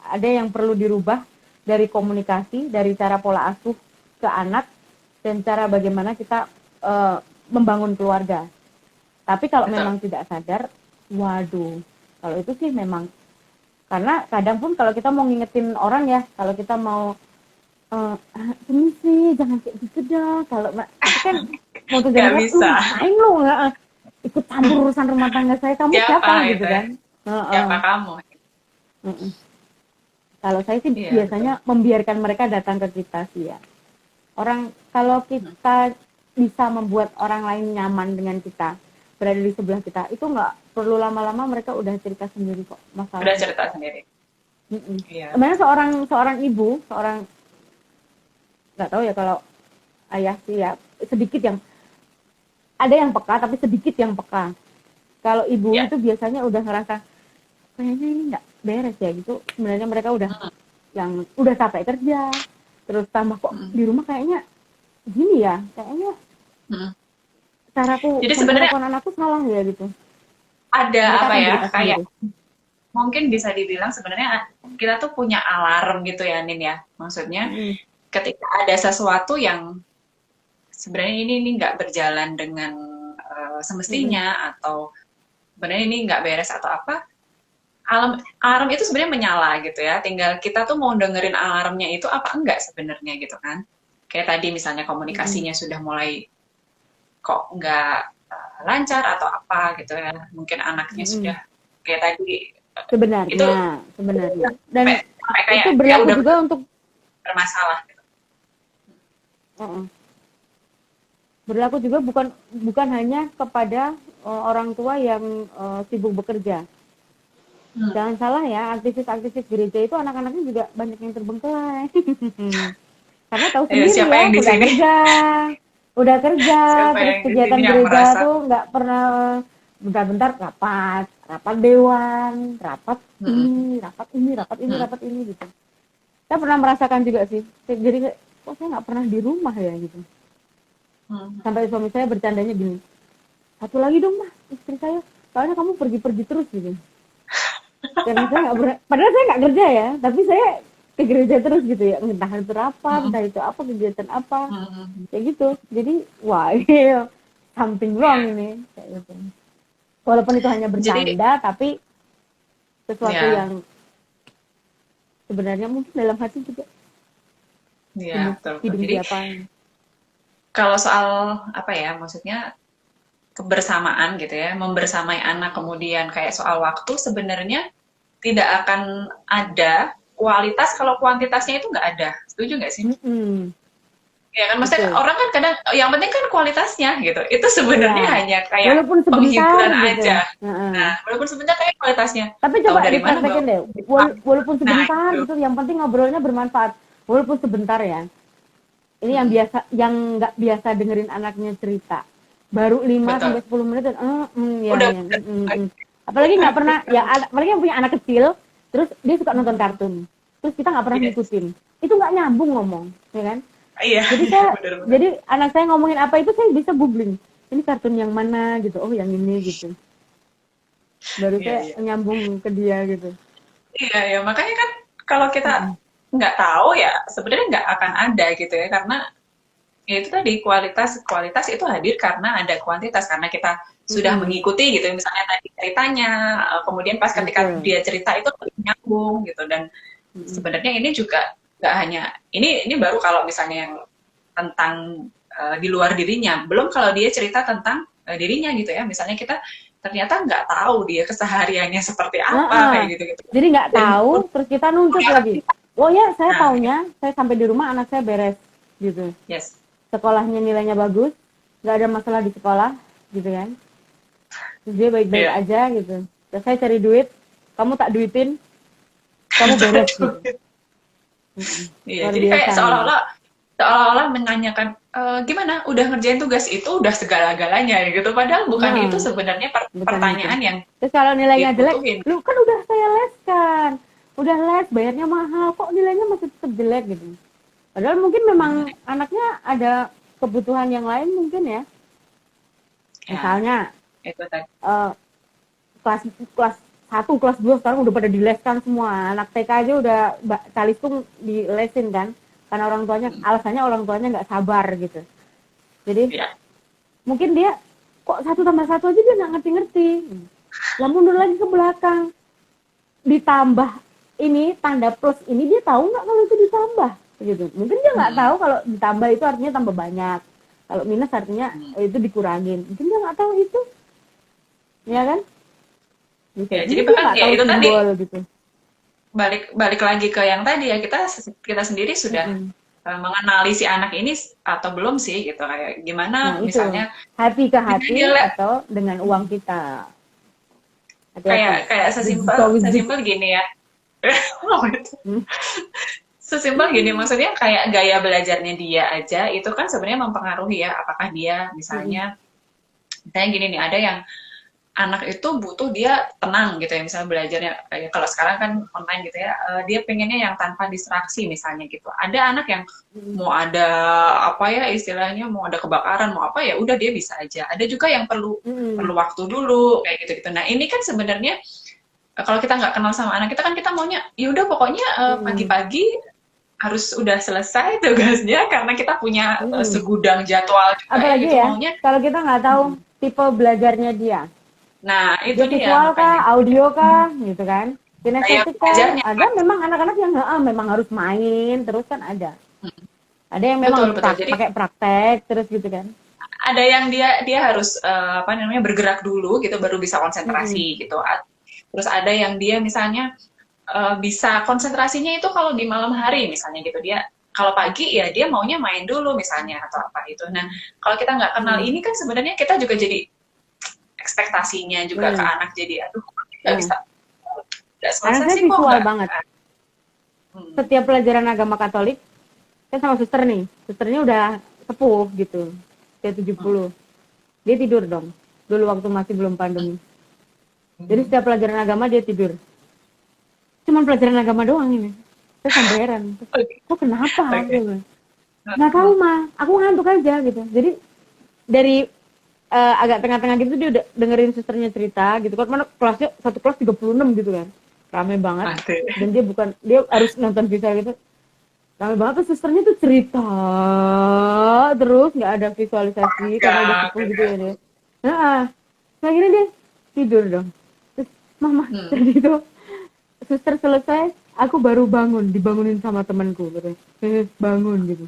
ada yang perlu dirubah dari komunikasi, dari cara pola asuh ke anak, dan cara bagaimana kita membangun keluarga. Tapi kalau Betul. memang tidak sadar, waduh, kalau itu sih memang, karena kadang pun kalau kita mau ngingetin orang ya, kalau kita mau ini sih jangan kayak gitu dah, kalau itu kan mau tujuannya Gak kan lu bisa. ngapain lu nggak ikut campur urusan rumah tangga saya, kamu Siapa siapa gitu itu ya? kan. Siapa kamu? Kalau saya sih Iya, betul. biasanya membiarkan mereka datang ke kita sih ya. Orang kalau Hmm. kita bisa membuat orang lain nyaman dengan kita, berada di sebelah kita, itu nggak perlu lama-lama mereka udah cerita sendiri kok Udah masalahnya. cerita sendiri. Iya, Sebenarnya betul. seorang ibu, nggak tahu ya kalau ayah sih ya, sedikit yang ada yang peka tapi sedikit yang peka. Kalau ibu Ya. itu biasanya udah ngerasa kayaknya ini nggak beres ya gitu. Sebenarnya mereka udah Hmm. yang udah capek kerja, terus tambah kok Hmm. di rumah kayaknya gini ya, kayaknya Hmm. caraku Jadi sebenarnya memperlakukan anakku salah ya gitu. ada Mereka apa akan ya, cerita kayak sendiri. mungkin bisa dibilang sebenarnya kita tuh punya alarm gitu ya, Nin ya. Maksudnya Mm-mm. ketika ada sesuatu yang sebenarnya ini nggak berjalan dengan Mm-mm. semestinya, atau sebenarnya ini nggak beres atau apa, alarm itu sebenarnya menyala gitu ya. Tinggal kita tuh mau dengerin alarmnya itu apa enggak sebenarnya gitu kan. Kayak tadi misalnya Mm-mm. komunikasinya sudah mulai kok nggak lancar atau apa gitu ya. Mungkin anaknya sudah Mm-mm. kayak tadi itu Sebenarnya dan sampai itu kayak berlaku udah juga untuk bermasalah gitu. uh-uh. Berlaku juga bukan bukan hanya kepada orang tua yang sibuk bekerja. Hmm. Jangan salah ya, aktivis-aktivis gereja itu anak-anaknya juga banyak yang terbengkelai. Karena tahu Ayo, sendiri siapa ya, yang di sini? udah kerja, Siapa terus yang di kegiatan sini yang gereja merasa? tuh nggak pernah bentar-bentar rapat dewan, Hmm. rapat ini Hmm. gitu. Saya pernah merasakan juga sih. Jadi kok saya nggak pernah di rumah ya gitu. Sampai suami saya bercandanya gini, satu lagi dong mah istri saya, soalnya kamu pergi-pergi terus gitu. Karena saya nggak padahal saya nggak kerja ya, tapi saya ke gereja terus gitu ya, entah itu rapat, entah itu apa kegiatan apa, kayak gitu. Jadi wah iya, something wrong ini, kayak gitu. Walaupun itu hanya Jadi bercanda, tapi sesuatu ya, yang sebenarnya mungkin dalam hati juga ya betul betul. hidup Jadi siapa. kalau soal apa ya, maksudnya kebersamaan gitu ya, membersamai anak kemudian kayak soal waktu sebenarnya tidak akan ada kualitas kalau kuantitasnya itu nggak ada. Setuju nggak sih? Mm-mm, Ya kan, maksudnya betul. orang kan kadang yang penting kan kualitasnya gitu. Itu sebenarnya Ya, hanya kayak walaupun sebentar penghiburan gitu. aja. Heeh. Nah, walaupun sebentar kayak kualitasnya. Tapi Tahu coba dari mana dipraktekin bahwa deh, walaupun nah sebentar itu. gitu, yang penting ngobrolnya bermanfaat. Walaupun sebentar ya. Ini yang Mm-mm. biasa, yang nggak biasa dengerin anaknya cerita. Baru 5 Betul. sampai 10 menit dan ya Udah. ya. Apalagi nggak pernah ya, apalagi yang punya anak kecil, terus dia suka nonton kartun. Terus kita nggak pernah Yes. ngikutin. Itu nggak nyambung ngomong, ya kan? Iya, Jadi iya saya, benar-benar. jadi anak saya ngomongin apa itu saya bisa googling. Ini kartun yang mana gitu. Oh, yang ini gitu. Baru Iya, saya iya. nyambung ke dia gitu. Iya, ya makanya kan kalau kita Mm-mm. nggak tahu ya sebenarnya nggak akan ada gitu ya karena ya itu tadi kualitas kualitas itu hadir karena ada kuantitas karena kita sudah Mm-mm. mengikuti gitu misalnya tadi ceritanya kemudian pas ketika Betul. dia cerita itu nyambung gitu dan Mm-mm. sebenarnya ini juga nggak hanya ini baru kalau misalnya yang tentang di luar dirinya belum kalau dia cerita tentang dirinya gitu ya misalnya kita ternyata nggak tahu dia kesehariannya seperti apa Heeh. kayak gitu gitu Jadi nggak dan tahu, terus kita nuntut lagi. Oh ya, saya nah taunya, saya sampai di rumah anak saya beres gitu. yes Sekolahnya nilainya bagus, nggak ada masalah di sekolah, gitu kan. Terus dia baik-baik iya. aja gitu. Terus saya cari duit, kamu tak duitin, kamu beres gitu. Iya, Luar jadi kayak biasa nih. seolah-olah menanyakan gimana udah ngerjain tugas itu udah segala-galanya gitu. Padahal bukan itu Nah, sebenarnya bukan itu. pertanyaan yang Terus kalau nilainya jelek, dibutuhin. lu kan udah saya leskan. Udah les, bayarnya mahal, kok nilainya masih tetap jelek gitu. Padahal mungkin memang Hmm, anaknya ada kebutuhan yang lain mungkin ya. ya, Misalnya itu tadi. eh, kelas kelas 1, kelas 2 sekarang udah pada dileskan semua. Anak TK aja udah calistung dilesin kan. Karena orang tuanya, alasannya orang tuanya nggak sabar gitu. Jadi Ya, mungkin dia kok 1+1 aja dia nggak ngerti-ngerti. Lah mundur lagi ke belakang. Ditambah ini tanda plus ini dia tahu nggak kalau itu ditambah gitu. Mungkin dia nggak tahu kalau ditambah itu artinya tambah banyak. Kalau minus artinya itu dikurangin. Mungkin dia nggak tahu itu, ya kan? Bisa ya. jadi Jadi dia bahkan nggak ya tahu itu tadi simbol gitu. balik balik lagi ke yang tadi ya kita sendiri sudah Mm-mm. mengenali si anak ini atau belum sih gitu kayak gimana Nah itu misalnya hati ke dengan hati dia atau dengan uang kita. Hati-hati. kayak kayak With this. sesimpel gini ya. Oh, itu. Hmm. Sesimpel gini maksudnya kayak gaya belajarnya dia aja itu kan sebenarnya mempengaruhi ya apakah dia Mm-mm. misalnya gini nih ada yang anak itu butuh dia tenang gitu ya misalnya belajarnya kayak kalau sekarang kan online gitu ya dia pengennya yang tanpa distraksi misalnya gitu ada anak yang Mm-mm. mau ada apa ya istilahnya mau ada kebakaran mau apa ya udah dia bisa aja ada juga yang perlu Mm-mm. perlu waktu dulu kayak gitu gitu nah ini kan sebenarnya kalau kita nggak kenal sama anak kita kan kita maunya ya udah pokoknya Mm-mm. pagi-pagi harus udah selesai tugasnya karena kita punya Mm-mm. segudang jadwal juga ya Apalagi gitu ya maunya. kalau kita nggak tahu tipe belajarnya dia. Nah itu Dia dia visual kah, makanya audio kah, gitu kan? gaya Kinestetik kah? belajarnya Ada memang anak-anak yang memang harus main terus kan ada. Ada yang memang betul betul jadi pakai praktek terus gitu kan? ada yang dia harus apa namanya bergerak dulu gitu baru bisa Mm-mm. konsentrasi gitu terus ada yang dia misalnya bisa konsentrasinya itu kalau di malam hari misalnya gitu dia kalau pagi ya dia maunya main dulu misalnya atau apa itu nah kalau kita nggak kenal Mm. ini kan sebenarnya kita juga jadi ekspektasinya juga ke Mm. anak jadi aduh nggak Nah, bisa nggak anak selesai saya sih kok visual nggak banget. hmm. Setiap pelajaran agama Katolik, saya sama suster nih. Susternya udah sepuh gitu. Dia 70. Dia tidur dong. Dulu waktu masih belum pandemi. Jadi setiap pelajaran agama dia tidur. Cuman pelajaran agama doang ini. Saya sampai heran, Oke. kok kenapa? Oke. Gitu. Nggak tahu mah, aku ngantuk aja gitu. Jadi dari agak tengah-tengah gitu dia udah dengerin susternya cerita gitu kan, mana kelasnya satu kelas 36 gitu kan, rame banget. Asik. Dan dia harus nonton visual gitu, rame banget tuh susternya tuh cerita terus, nggak ada visualisasi karena udah Gak, sepuh gitu ya dia. Nah, akhirnya dia tidur dong. Terus mama tadi itu suster selesai, aku baru bangun, dibangunin sama temanku katanya. Bangun gitu.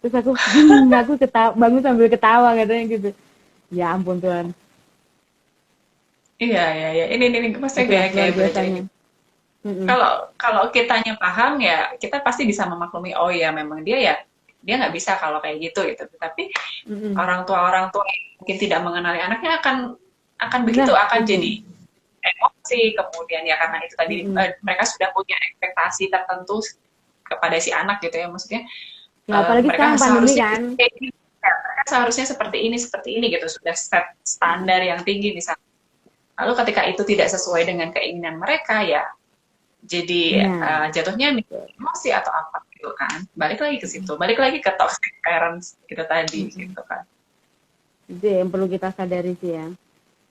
Terus aku ketawa, bangun sambil ketawa katanya gitu. Ya ampun Tuhan, iya, iya, iya. Ini maksudnya itulah kayak luar kayak belajar ini. biasanya. Mm-mm. Kalau kalau kitanya paham ya kita pasti bisa memaklumi. Oh ya memang dia nggak bisa kalau kayak gitu gitu. Tapi Mm-mm. orang tua yang mungkin tidak mengenali anaknya akan begitu, Nah akan itu. jadi emosi, kemudian ya karena itu tadi Mm-mm. mereka sudah punya ekspektasi tertentu kepada si anak gitu ya, maksudnya Ya apalagi mereka sekarang pandemi seharusnya kan. kayak gini, ya, mereka seharusnya seperti ini gitu, sudah set standar yang tinggi misalnya. Lalu ketika itu tidak sesuai dengan keinginan mereka ya jadi Nah jatuhnya emosi atau apa gitu kan. Balik lagi ke situ, balik lagi ke toxic parents gitu tadi mm-mm. gitu kan. Itu yang perlu kita sadari sih ya.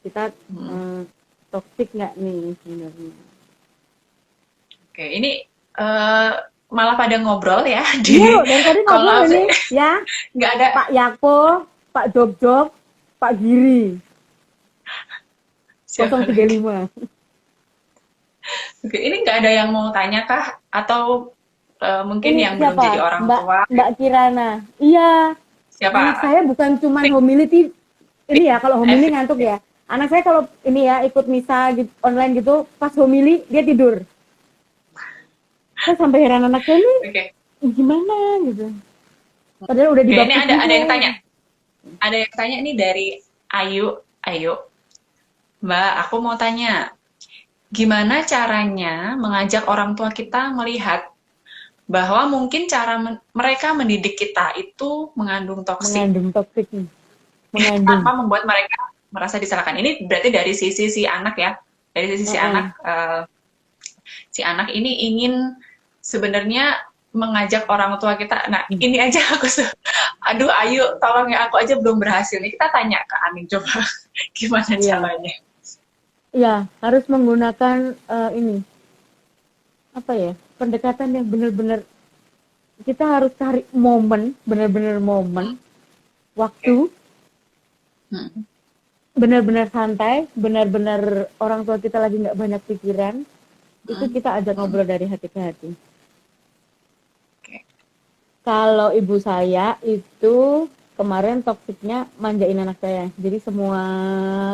Kita Hmm. toxic nggak nih sebenarnya. Oke, ini eh, malah pada ngobrol ya Iya di loh, dari tadi ngobrol kolab ini ya, nggak ada Pak Yako, Pak Job, Pak Giri, siapa lagi. 035. Oke, ini nggak ada yang mau tanya kah? Atau mungkin Ini yang belum jadi siapa? orang Mbak tua? Mbak Kirana. Iya, anak Siapa? saya bukan cuman homility ini ya, kalau homili Efik. ngantuk ya. Anak saya kalau ini ya ikut misa gitu, online gitu, pas homili dia tidur. Saya sampai heran anak saya ini Oke. gimana gitu. Padahal udah Oke, ini dibaptis ada juga. yang tanya. Ada yang tanya nih dari Ayu. Ayu, Mbak, aku mau tanya, gimana caranya mengajak orang tua kita melihat bahwa mungkin cara mereka mendidik kita itu mengandung toksik Mengandung toksik nih. Mengandung. tanpa membuat mereka merasa disalahkan. Ini berarti dari sisi si anak ya, dari sisi si Heeh. anak, si anak ini ingin sebenarnya mengajak orang tua kita. Nah, ini aja aduh, Ayu, tolong ya, aku aja belum berhasil nih. Kita tanya ke Aning coba, gimana Iya. caranya? Iya, harus menggunakan ini apa ya? Pendekatan yang benar-benar kita harus cari momen, benar-benar momen, Oke. waktu, Hmm. benar-benar santai, benar-benar orang tua kita lagi nggak banyak pikiran, itu Hmm. kita ajak Hmm. ngobrol dari hati ke hati. Oke. Kalau ibu saya itu kemarin toksiknya manjain anak saya, jadi semua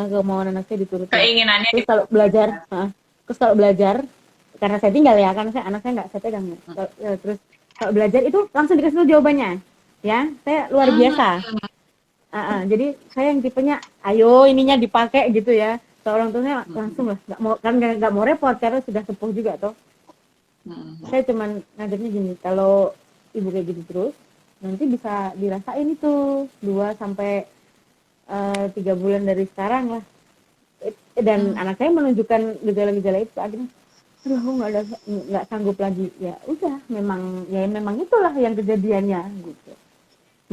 kemauan anak saya diturutin. Keinginannya Terus kalau belajar, terus kalau belajar, karena saya tinggal ya, karena anak saya nggak saya pegang ya. Terus kalau belajar itu langsung dikasih tahu jawabannya, ya, saya luar biasa. Jadi saya yang tipenya, ayo ininya dipakai gitu ya. Seorang tuanya langsung lah, nggak mau repot karena sudah sepuh juga toh. Saya cuman ngajarnya gini, kalau ibu kayak gitu terus, nanti bisa dirasain itu 2 sampai 3 bulan dari sekarang lah. Dan anak saya menunjukkan gejala-gejala itu, akhirnya aduh aku nggak sanggup lagi. Ya udah, memang itulah yang kejadiannya gitu.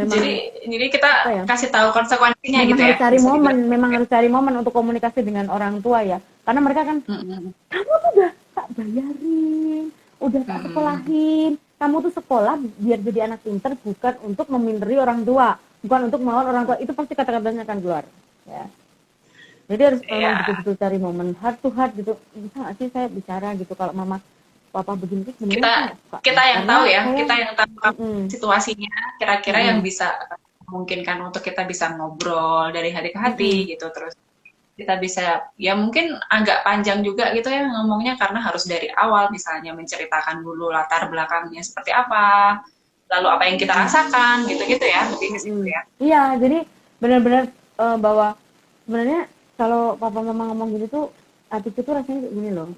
Jadi kita Apa ya, kasih tahu konsekuensinya memang gitu ya, harus cari bisa momen, dibilang. memang harus cari momen untuk komunikasi dengan orang tua ya, karena mereka kan, kamu tuh udah tak bayarin, udah tak sekolahin, kamu tuh sekolah biar jadi anak pinter, bukan untuk meminteri orang tua, bukan untuk melawan orang tua. Itu pasti kata-katanya akan keluar ya. Jadi harus memang Ya, betul-betul cari momen heart to heart gitu. Bisa nggak sih saya bicara gitu, kalau mama papa begini tuh sebenarnya kita saya nggak suka kita yang karena tahu ya, saya kita yang tahu situasinya, kira-kira yang mm-mm, bisa memungkinkan untuk kita bisa ngobrol dari hati ke hati mm-mm, gitu, terus kita bisa ya mungkin agak panjang juga gitu ya ngomongnya karena harus dari awal misalnya menceritakan dulu latar belakangnya seperti apa, lalu apa yang kita rasakan gitu-gitu ya, lebih ke situ ya. iya, jadi benar-benar bahwa sebenarnya kalau papa mama ngomong gitu tuh, hatiku tuh rasanya kayak gini loh.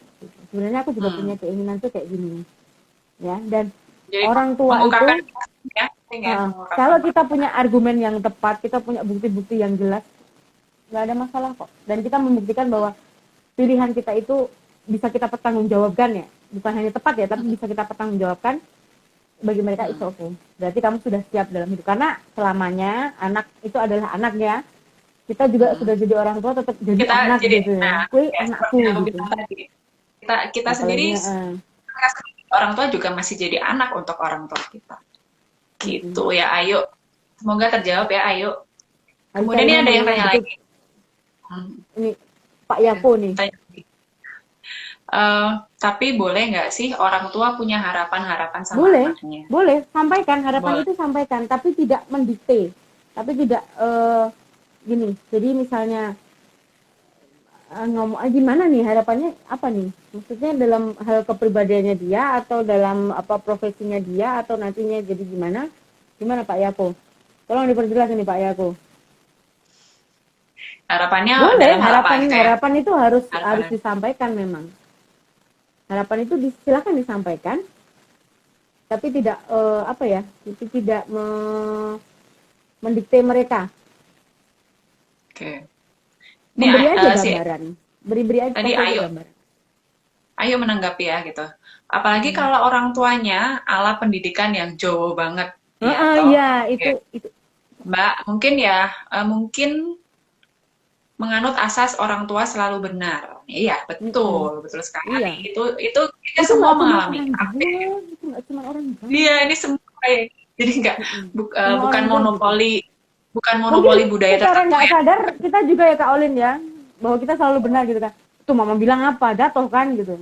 Sebenarnya aku juga punya keinginan tuh kayak gini, ya. Dan Jadi orang tua mengungkapkan itu, ya, mengungkapkan. kalau kita punya argumen yang tepat, kita punya bukti-bukti yang jelas, nggak ada masalah kok. Dan kita membuktikan bahwa pilihan kita itu bisa kita pertanggungjawabkan ya. bukan hanya tepat ya, tapi bisa kita pertanggungjawabkan, bagi mereka itu oke. Berarti kamu sudah siap dalam hidup. Karena selamanya anak itu adalah anak ya. Kita juga sudah jadi orang tua tetap jadi Kita anak jadi, gitu ya. nah, Kue ya, anakku seperti yang aku gitu. bilang tadi, kita sendiri, Apalagi orang tua juga masih jadi anak untuk orang tua kita. Gitu ya, ayo. Semoga terjawab ya, ayo. Kemudian ini ada yang tanya lagi. Ini Pak Yako nih. Tanya lagi. Tapi boleh nggak sih orang tua punya harapan-harapan sama anaknya? Boleh, sampaikan harapan Boleh. itu, sampaikan, tapi tidak mendikte, tapi tidak gini. Jadi misalnya ngomong gimana nih harapannya apa nih? Maksudnya dalam hal kepribadiannya dia atau dalam apa profesinya dia atau nantinya jadi gimana? Gimana Pak Yako? Tolong diperjelas nih Pak Yako. Harapannya Boleh, dalam hal apa? harapan itu harus Harapan. disampaikan memang. Harapan itu silakan disampaikan, tapi tidak apa ya? Itu tidak mendikte mereka. Oke. Memberi aja gambaran. Beri aja tadi ayo. gambaran. Ayo menanggapi ya gitu. Apalagi kalau orang tuanya ala pendidikan yang jauh banget. Iya, itu Mbak, mungkin ya, mungkin menganut asas orang tua selalu benar. Iya, betul sekali. Iya. Itu kita semua mengalami. Itu nggak cuma orang Jawa. Iya, ini semua. Jadi bukan monopoli, bukan monopoli budaya tertentu. Secara nggak ya. sadar kita juga ya Kak Olin ya, bahwa kita selalu benar gitu kan. Tuh mama bilang apa, jatuh kan gitu.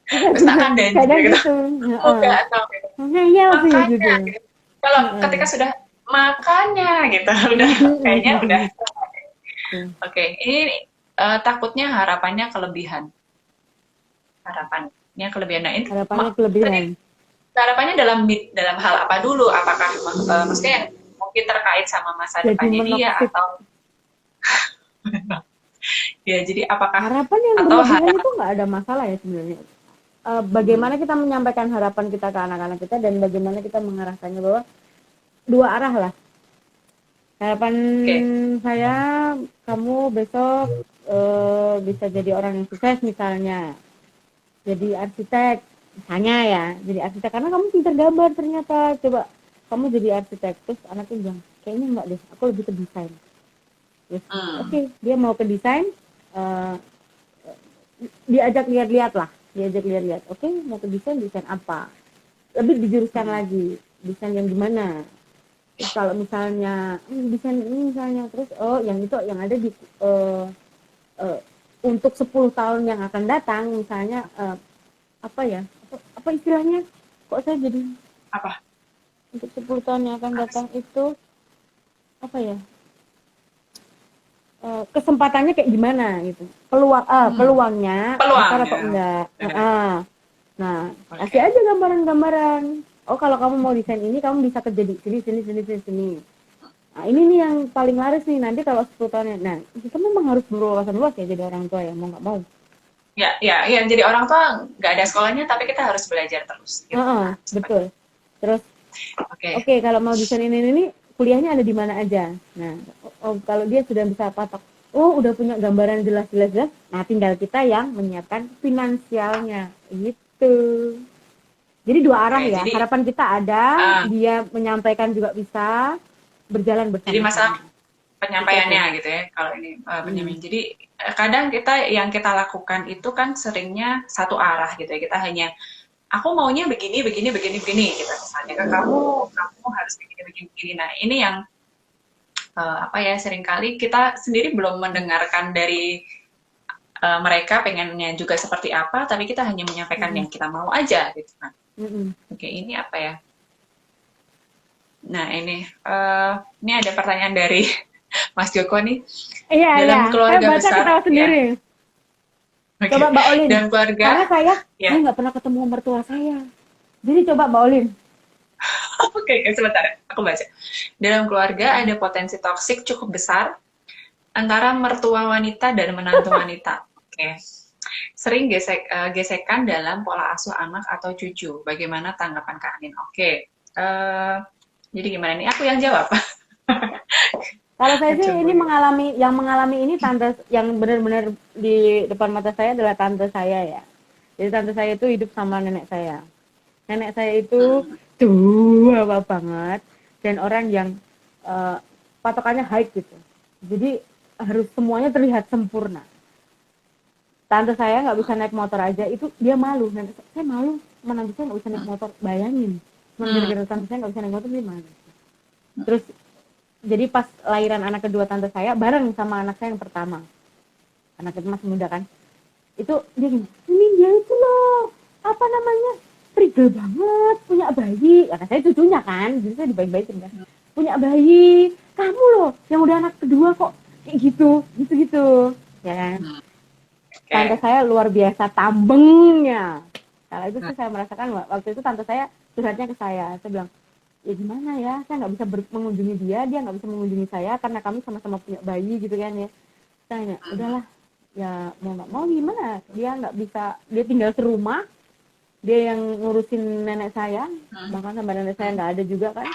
Terus akan dan gitu. Enggak tahu. Iya sih gitu. Kalau ketika sudah makannya gitu, udah kayaknya udah. Oke, ini takutnya harapannya kelebihan. Harapannya kelebihan. Nah, ini harapannya kelebihan. Harapannya dalam hal apa dulu? Apakah maksudnya mungkin terkait sama masa depannya dia atau ya, jadi apakah harapan yang berlebihan itu nggak ada masalah ya sebenarnya. Bagaimana kita menyampaikan harapan kita ke anak-anak kita dan bagaimana kita mengarahkannya, bahwa dua arah lah. Harapan saya kamu besok bisa jadi orang yang sukses misalnya, jadi arsitek misalnya ya, jadi arsitek karena kamu pintar gambar ternyata. Coba kamu jadi arsitek, terus anaknya bilang kayaknya enggak deh, aku lebih ke desain. Oke, dia mau ke desain, diajak lihat-lihat. Oke, mau ke desain apa? Lebih dijuruskan lagi, desain yang gimana? Terus kalau misalnya desain ini misalnya, terus yang itu yang ada di untuk 10 tahun yang akan datang misalnya, apa ya? Apa istilahnya? Kok saya jadi apa? Untuk 10 tahun yang akan datang itu apa ya? Kesempatannya kayak gimana gitu, peluangnya besar atau enggak. Nah, kasih aja gambaran. Oh, kalau kamu mau desain ini, kamu bisa kerja di sini. Nah, ini nih yang paling laris nih nanti kalau 10 tahunnya. Nah, kita memang harus berwawasan luas ya jadi orang tua ya, mau nggak mau. Ya, jadi orang tua nggak ada sekolahnya, tapi kita harus belajar terus. Gitu. Betul. Terus, oke, kalau mau desain ini kuliahnya ada di mana aja. Nah, kalau dia sudah bisa patok, udah punya gambaran jelas. Nah, tinggal kita yang menyiapkan finansialnya, gitu. Jadi dua arah ya. Jadi, harapan kita ada, dia menyampaikan juga bisa berjalan bersama. Jadi masalah penyampaiannya gitu ya. Kalau ini penyampaian. Jadi kadang yang kita lakukan itu kan seringnya satu arah gitu ya. Kita hanya aku maunya begini gitu misalnya kan kamu harus begini. Nah, ini yang seringkali kita sendiri belum mendengarkan dari mereka pengennya juga seperti apa, tapi kita hanya menyampaikan yang kita mau aja gitu. Nah, oke, ini apa ya? Nah, ini ada pertanyaan dari Mas Joko nih. Dalam keluarga besar sendiri. Coba Mbak Olin. Dalam keluarga. Karena saya nggak pernah ketemu mertua saya. Jadi coba Mbak Olin. Oke, sebentar. Aku baca. Dalam keluarga ada potensi toksik cukup besar antara mertua wanita dan menantu wanita. Oke. Sering gesekan dalam pola asuh anak atau cucu. Bagaimana tanggapan Kak Anin? Oke. Jadi gimana nih? Aku yang jawab. Kalau saya sih ini mengalami ini tante yang benar-benar di depan mata saya adalah tante saya ya. Jadi tante saya itu hidup sama nenek saya. Nenek saya itu tua banget dan orang yang eh, patokannya high gitu. Jadi harus semuanya terlihat sempurna. Tante saya nggak bisa naik motor aja, itu dia malu. Nenek saya malu, menantu saya nggak bisa naik motor. Bayangin, cuma gara-gara tante saya nggak bisa naik motor, dia malu. Terus jadi pas lahiran anak kedua tante saya bareng sama anak saya yang pertama, anak itu masih muda kan, itu dia gini, ini dia itu loh, apa namanya, prigel banget, punya bayi. Kata saya cucunya kan, jadi saya dibaik-baikin kan, punya bayi, kamu loh yang udah anak kedua kok kayak gitu gitu ya kan. Tante Oke. saya luar biasa tambengnya. Kalau itu sih saya merasakan waktu itu tante saya curhatnya ke saya bilang, ya gimana ya, saya nggak bisa mengunjungi dia nggak bisa mengunjungi saya karena kami sama-sama punya bayi gitu kan ya. Tanya, udahlah, ya mau nggak mau gimana, dia nggak bisa, dia tinggal serumah, dia yang ngurusin nenek saya, bahkan sama nenek saya nggak ada juga kan.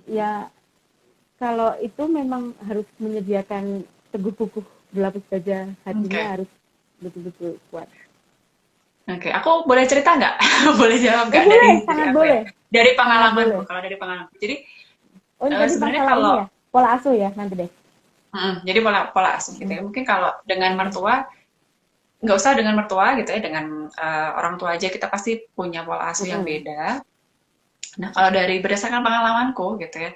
Ya kalau itu memang harus menyediakan teguh kukuh berlapis baja, hatinya Oke. harus betul-betul kuat. Oke, aku boleh cerita nggak? Boleh jawab nggak Boleh, dari sangat aku ya? boleh, Dari sangat boleh. pengalamanku, kalau dari pengalamanku. Jadi Oh ini tadi sebenarnya masalah ini kalau ya, pola asuh ya nanti deh. jadi pola pola asuh gitu ya. Mungkin kalau dengan mertua nggak usah dengan mertua gitu ya, dengan orang tua aja kita pasti punya pola asuh yang beda. Nah, kalau dari berdasarkan pengalamanku gitu ya,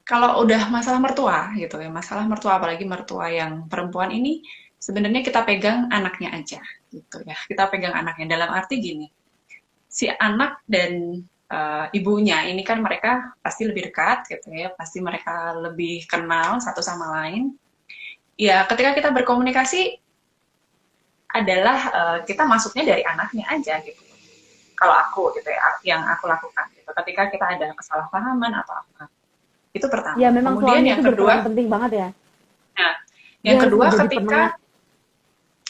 kalau udah masalah mertua gitu ya, masalah mertua apalagi mertua yang perempuan ini sebenarnya kita pegang anaknya aja gitu ya. Kita pegang anaknya dalam arti gini, si anak dan ibunya ini kan mereka pasti lebih dekat gitu ya, pasti mereka lebih kenal satu sama lain. Ya, ketika kita berkomunikasi adalah kita masuknya dari anaknya aja gitu. Kalau aku gitu ya, yang aku lakukan gitu. Ketika kita ada kesalahpahaman atau apa, itu Ya pertama. memang Kemudian suami yang itu berperan kedua, penting banget ya, nah, dia yang harus kedua menjadi penengah. ketika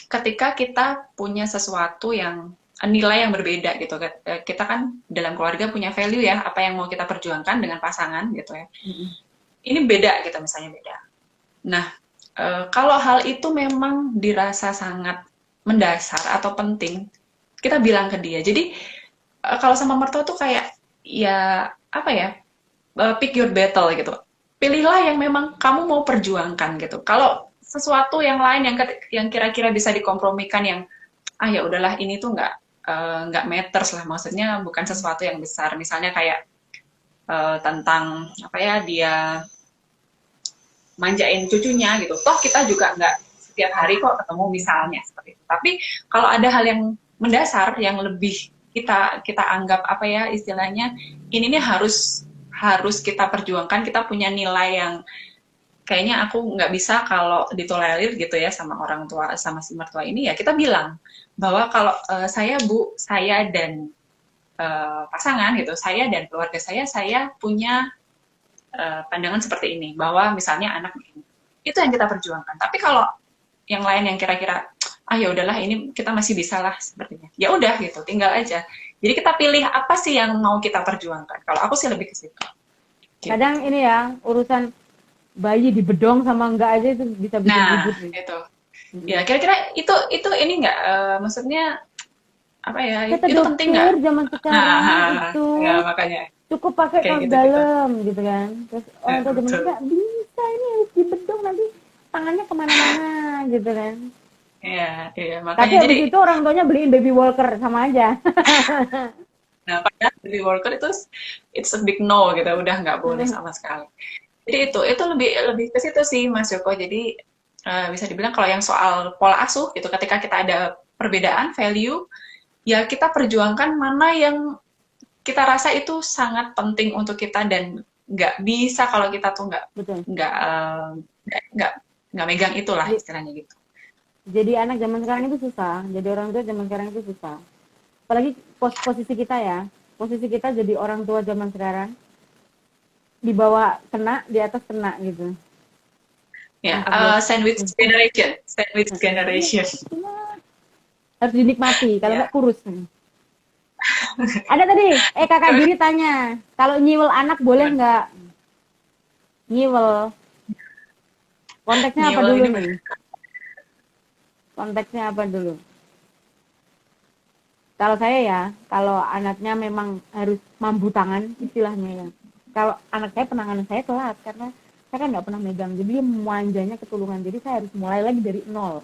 ketika kita punya sesuatu yang nilai yang berbeda gitu. Kita kan dalam keluarga punya value ya, apa yang mau kita perjuangkan dengan pasangan gitu ya. Ini beda gitu misalnya beda. Nah, kalau hal itu memang dirasa sangat mendasar atau penting, kita bilang ke dia. Jadi kalau sama mertua tuh kayak ya apa ya, pick your battle gitu. Pilihlah yang memang kamu mau perjuangkan gitu. Kalau sesuatu yang lain yang kira-kira bisa dikompromikan yang ya udahlah ini tuh nggak matters lah, maksudnya bukan sesuatu yang besar. Misalnya kayak tentang apa ya, dia manjain cucunya gitu. Toh kita juga nggak setiap hari kok ketemu misalnya seperti itu. Tapi kalau ada hal yang mendasar yang lebih kita anggap apa ya istilahnya, ini nih harus kita perjuangkan, kita punya nilai yang kayaknya aku nggak bisa kalau ditolerir gitu ya sama orang tua, sama si mertua ini, ya kita bilang bahwa kalau saya bu, saya dan pasangan gitu, saya dan keluarga saya punya pandangan seperti ini, bahwa misalnya anak ini, itu yang kita perjuangkan. Tapi kalau yang lain yang kira-kira ya udahlah ini kita masih bisa lah sepertinya, ya udah gitu, tinggal aja. Jadi kita pilih apa sih yang mau kita perjuangkan. Kalau aku sih lebih ke situ. Kadang Gitu. ini ya urusan bayi di bedong sama enggak aja itu bisa bikin Nah, ribut nih. itu. Ya, kira-kira itu ini nggak, maksudnya apa ya? Kata Itu penting nggak? dokter zaman sekarang itu Ya makanya cukup pakai kayak kaos gitu-gitu. dalam gitu kan. Terus orang Ya, tua zaman betul. sekarang bisa ini harus di bedong nanti tangannya kemana-mana gitu kan. Iya, iya. Tapi Makanya jadi, habis itu orang tuanya beliin baby walker sama aja. nah padahal dari worker itu it's a big no gitu, udah nggak boleh sama sekali. Jadi itu lebih lebih ke situ sih Mas Joko. Jadi bisa dibilang kalau yang soal pola asuh gitu, ketika kita ada perbedaan value, ya kita perjuangkan mana yang kita rasa itu sangat penting untuk kita, dan nggak bisa kalau kita tuh Betul. nggak eh, nggak nggak megang itulah Jadi, istilahnya gitu. jadi anak zaman sekarang itu susah. Jadi orang tua zaman sekarang itu susah. Apalagi posisi kita ya. Posisi kita jadi orang tua zaman sekarang. Di bawah kena, di atas kena gitu. Ya, 14. sandwich Iya, generation. harus dinikmati. Kalau Ya, nggak kurus. Ada tadi, kakak Giri tanya, kalau nyiwel anak boleh gimana? nggak? Nyiwel. Konteksnya apa Nyiwel dulu ini nih? Konteksnya apa dulu? Kalau saya ya, kalau anaknya memang harus mambu tangan istilahnya ya. Kalau anak saya penanganan saya telat karena saya kan nggak pernah megang, jadi dia manjanya ketulungan. Jadi saya harus mulai lagi dari nol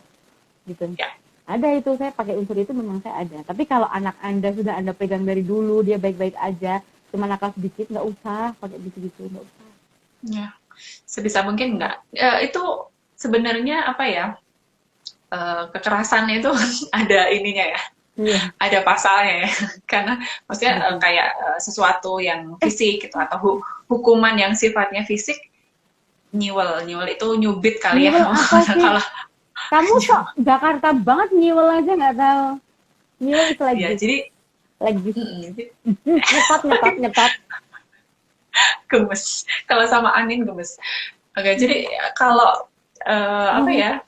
gitu. Ya. Ada itu saya pakai unsur itu memang saya ada. Tapi kalau anak Anda sudah Anda pegang dari dulu, dia baik-baik aja, cuma nakal sedikit, nggak usah pakai gitu-gitu, nggak usah. Ya. Sebisa mungkin enggak. Itu sebenarnya apa ya? Kekerasan itu ada ininya ya. Iya. Ada pasalnya ya. Karena maksudnya Betul. kayak sesuatu yang fisik gitu atau hukuman yang sifatnya fisik nyiwel itu nyubit kali ya. Nyiwel apa sih? Kalau Kamu sok Jakarta banget nyiwel aja nggak tahu. Nyiwel itu lagi. ya jadi Lagi. mm, Nyetot. gemes. Kalau sama Anin gemes. Oke, jadi kalau apa ya?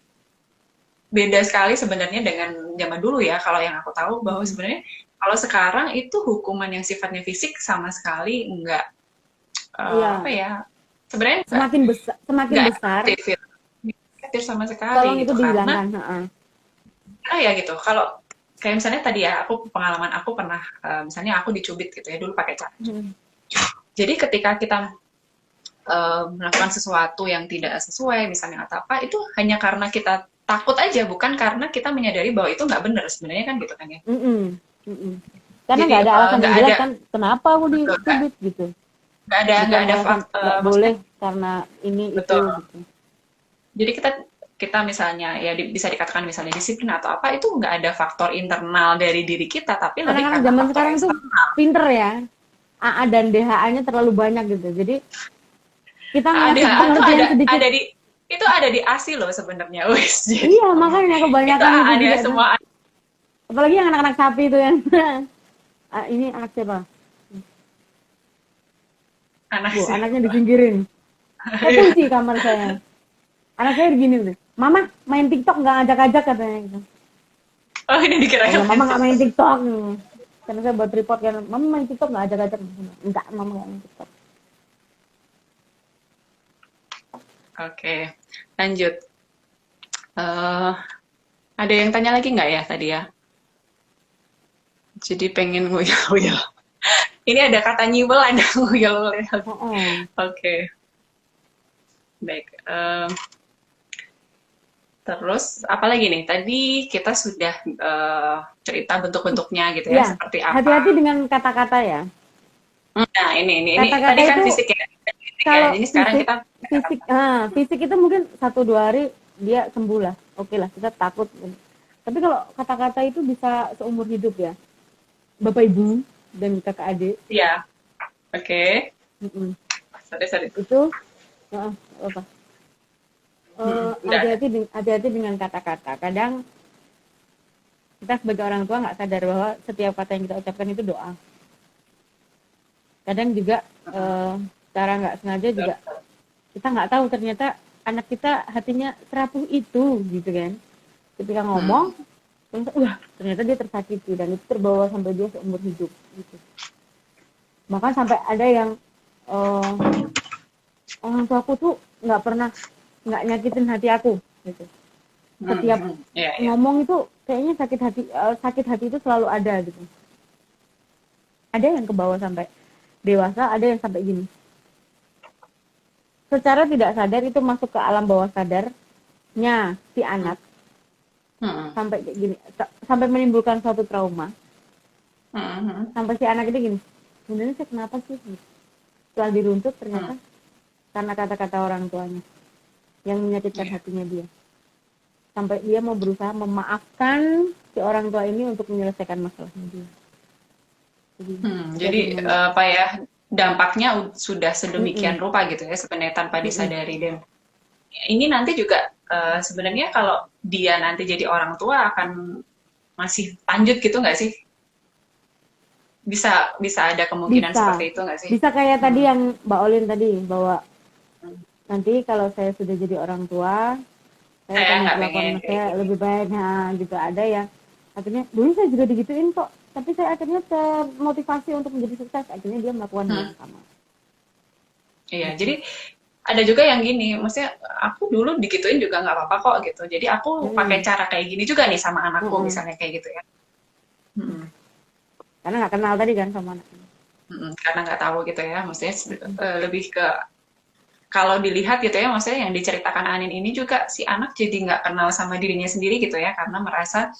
Beda sekali sebenarnya dengan zaman dulu ya. Kalau yang aku tahu bahwa sebenarnya kalau sekarang itu hukuman yang sifatnya fisik sama sekali enggak Iya. apa ya? Sebenarnya Semakin enggak besar, efektif sama sekali tolong itu gitu karena dihilangkan. ya gitu. Kalau kayak misalnya tadi ya, pengalaman aku pernah misalnya aku dicubit gitu ya dulu pakai cara. Jadi ketika kita melakukan sesuatu yang tidak sesuai misalnya atau apa, itu hanya karena kita takut aja, bukan karena kita menyadari bahwa itu nggak benar sebenarnya kan gitu kan ya. Karena Jadi nggak ada alasan nggak yang jelas ada kan kenapa aku dicubit gitu. nggak ada Nggak maksudnya boleh karena ini betul. itu gitu. Jadi kita misalnya ya bisa dikatakan misalnya disiplin atau apa itu nggak ada faktor internal dari diri kita, tapi lebih Anak-anak karena zaman faktor sekarang tuh eksternal. pinter ya. AA dan DHA-nya terlalu banyak gitu. Jadi kita ngasih Itu pengertian sedikit. itu ada di ASI loh sebenarnya, wes. Iya, makanya kebanyakan itu itu ada juga. semua. Apalagi yang anak-anak sapi itu yang ini anak siapa? Anaknya disingkirin. Kunci kamar saya. Anak saya begini tuh. Mama main TikTok nggak ngajak-ngajak katanya gitu. Oh, ini dikira Mama nggak main TikTok. Karena saya buat report kan, Mama main TikTok nggak ngajak-ngajak. Enggak, Mama nggak main TikTok. Oke, lanjut. Ada yang tanya lagi nggak ya tadi ya? Jadi pengen nguyel-nguyel. Ini ada kata nyiwel, ada nguyel-nguyel. Oke. Baik. Terus apa lagi nih? Tadi kita sudah cerita bentuk-bentuknya gitu ya, seperti apa. Hati-hati dengan kata-kata ya. Nah, ini Kata-kata tadi kan itu, fisik ya. Kalau Ini sekarang kita fisik itu mungkin 1-2 hari dia sembuh lah. Oke lah, kita takut. Tapi kalau kata-kata itu bisa seumur hidup ya. Bapak Ibu dan kakak adik. Iya. Oke. Sorry. Itu apa? Hati-hati dengan kata-kata. Kadang kita sebagai orang tua nggak sadar bahwa setiap kata yang kita ucapkan itu doa. Kadang juga cara nggak sengaja juga kita nggak tahu ternyata anak kita hatinya serapuh itu gitu kan. Ketika ngomong, ternyata dia tersakiti dan itu terbawa sampai dia seumur hidup gitu. Bahkan sampai ada yang orang tua aku tuh nggak nyakitin hati aku gitu. Setiap ngomong itu kayaknya sakit hati itu selalu ada gitu. Ada yang ke bawah sampai dewasa, ada yang sampai gini. Secara tidak sadar itu masuk ke alam bawah sadarnya si anak. Sampai kayak gini, sampai menimbulkan suatu trauma. Sampai si anak itu gini, sebenarnya saya kenapa sih? Setelah diruntut ternyata karena kata-kata orang tuanya yang menyakitkan hatinya dia. Sampai dia mau berusaha memaafkan si orang tua ini untuk menyelesaikan masalahnya dia. Jadi apa ya, dampaknya sudah sedemikian rupa gitu ya sebenarnya tanpa disadari. Dan ini nanti juga sebenarnya kalau dia nanti jadi orang tua akan masih lanjut gitu nggak sih? Bisa ada kemungkinan seperti itu nggak sih? Bisa kayak tadi yang Mbak Olin tadi, bahwa nanti kalau saya sudah jadi orang tua, saya akan melakukan saya lebih baik, gitu. Ada yang akhirnya dulu saya juga digituin kok, tapi saya akhirnya termotivasi untuk menjadi sukses, akhirnya dia melakukan hal yang sama. Iya, jadi ada juga yang gini, maksudnya aku dulu digituin juga nggak apa-apa kok gitu. Jadi aku pakai cara kayak gini juga nih sama anakku misalnya kayak gitu ya. karena nggak kenal tadi kan sama anaknya. Karena nggak tahu gitu ya, maksudnya lebih ke kalau dilihat gitu ya, maksudnya yang diceritakan Anin ini juga si anak jadi nggak kenal sama dirinya sendiri gitu ya, karena merasa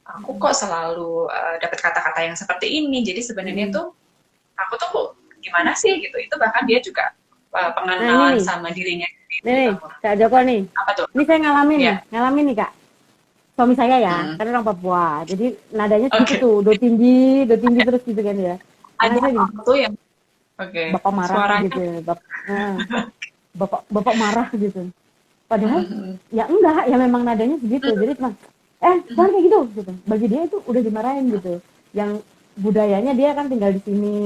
aku kok selalu dapat kata-kata yang seperti ini. Jadi sebenarnya Mm-mm. tuh aku tuh gimana sih gitu. Itu bahkan dia juga Nah ini pengenalan nih, sama dirinya nih sendiri nih, bahwa Kak Joko nih, apa tuh? ini saya Ya, ngalamin nih Kak, suami saya ya, mm, kan orang Papua, jadi nadanya segitu oke. tuh, do tinggi terus gitu kan ya. Anak Ada saya gini, waktu yang oke, bapak marah suaranya gitu, bapak marah gitu. Padahal mm, ya enggak, ya memang nadanya segitu. Jadi cuma jangan kayak gitu. Bagi dia itu udah dimarahin gitu. Yang budayanya dia kan tinggal di sini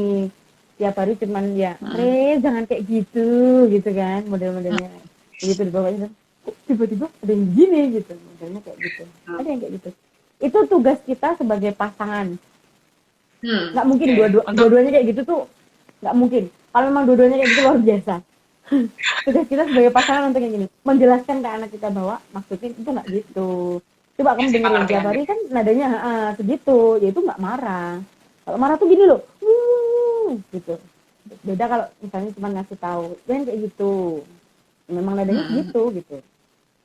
tiap hari cuman ya, mm, jangan kayak gitu kan model-modelnya. Begitu dibawanya kok tiba-tiba ada yang gini gitu, modelnya kayak gitu. Ada yang kayak gitu. Itu tugas kita sebagai pasangan. Nggak mungkin oke. Untuk dua-duanya kayak gitu tuh, nggak mungkin. Kalau memang dua-duanya kayak gitu luar biasa. Tugas kita sebagai pasangan untuk yang gini, menjelaskan ke anak kita bahwa maksudnya itu nggak gitu. Coba ya kamu sih dengerin tiap pengertian hari gitu. kan nadanya segitu, ya itu nggak marah. Kalau marah tuh gini loh, gitu. Beda kalau misalnya cuma ngasih tahu, jangan kayak gitu. Memang nadanya Mm, segitu gitu.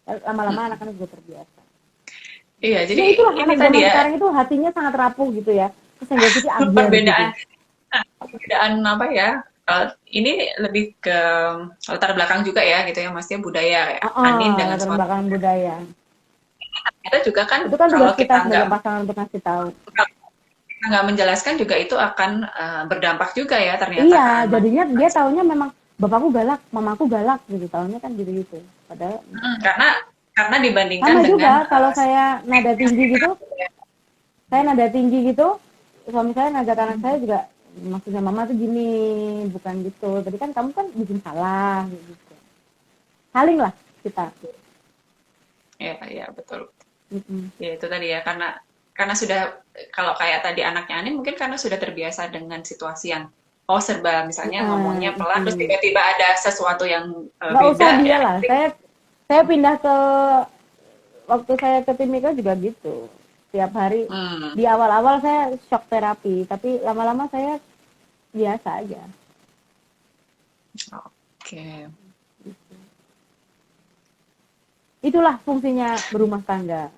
Lama-lama mm. anak-anak juga terbiasa. Iya, jadi Ya itulah ini anak tadi zaman ya sekarang itu hatinya sangat rapuh gitu ya. Terus yang jadi ambiar gitu. perbedaan perbedaan apa ya? Ini lebih ke latar belakang juga ya gitu ya, maksudnya budaya ya. Anin dengan Latar suami belakang budaya. kita juga kan Itu kan kalau tugas kita sebagai pasangan untuk ngasih tahu. kita nggak menjelaskan juga itu akan berdampak juga ya ternyata Iya, ke anak. jadinya dia taunya memang bapakku galak, mamaku galak gitu. Taunya kan gitu-gitu. Padahal Karena dibandingkan sama dengan juga kalau saya nada tinggi gitu, suami saya ngajak anak saya juga maksudnya mama tuh gini, bukan gitu. Tadi kan kamu kan bikin salah gitu. Saling lah kita. ya ya betul. Mm-mm. Ya itu tadi ya karena sudah kalau kayak tadi anaknya Anin mungkin karena sudah terbiasa dengan situasi yang oh serba misalnya ngomongnya pelan terus Itu. tiba-tiba ada sesuatu yang Nggak usah beda dia ya lah. nanti Saya pindah ke waktu saya ke Timika juga gitu. Tiap hari hmm, di awal-awal saya shock terapi, tapi lama-lama saya biasa aja. oke. Itulah fungsinya berumah tangga.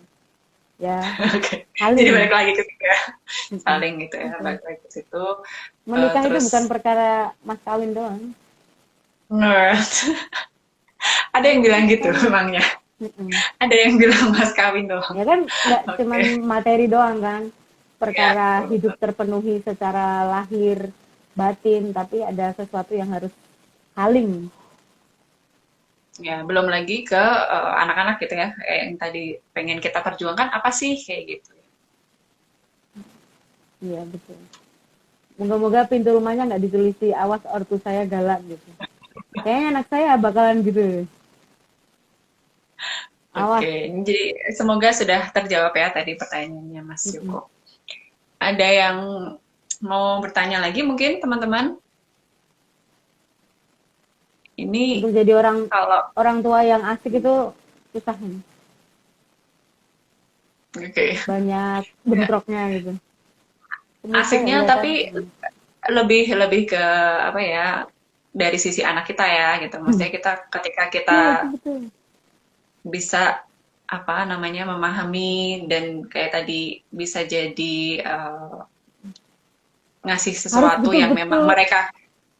Ya, Oke. Jadi saling. balik lagi ke situ ya. Mm-mm. Saling gitu ya, balik lagi ke situ. Menikah itu bukan Terus perkara mas kawin doang. nerd. Ada yang bilang gitu memangnya. Mm-mm. Ada yang bilang mas kawin doang. Ya kan nggak cuman Oke. materi doang kan. Ya, Perkara betul, hidup betul. terpenuhi secara lahir, batin, tapi ada sesuatu yang harus saling. Ya, belum lagi ke anak-anak gitu ya. Kayak yang tadi pengen kita perjuangkan apa sih kayak gitu. Iya, betul. Moga-moga pintu rumahnya nggak ditulisi awas ortu saya galak gitu. Kayaknya anak saya bakalan gitu. Awas. Oke, jadi semoga sudah terjawab ya tadi pertanyaannya Mas Mm-mm. Yoko. Ada yang mau bertanya lagi mungkin teman-teman? Ini Untuk jadi orang kalau orang tua yang asik itu susah. oke. Banyak Ya, bentroknya gitu. Pemirsa ya asiknya kelihatan. tapi lebih lebih ke apa ya dari sisi anak kita ya gitu. Maksudnya kita ketika kita Iya, itu betul. bisa apa namanya memahami dan kayak tadi bisa jadi ngasih Harus sesuatu yang memang betul-betul mereka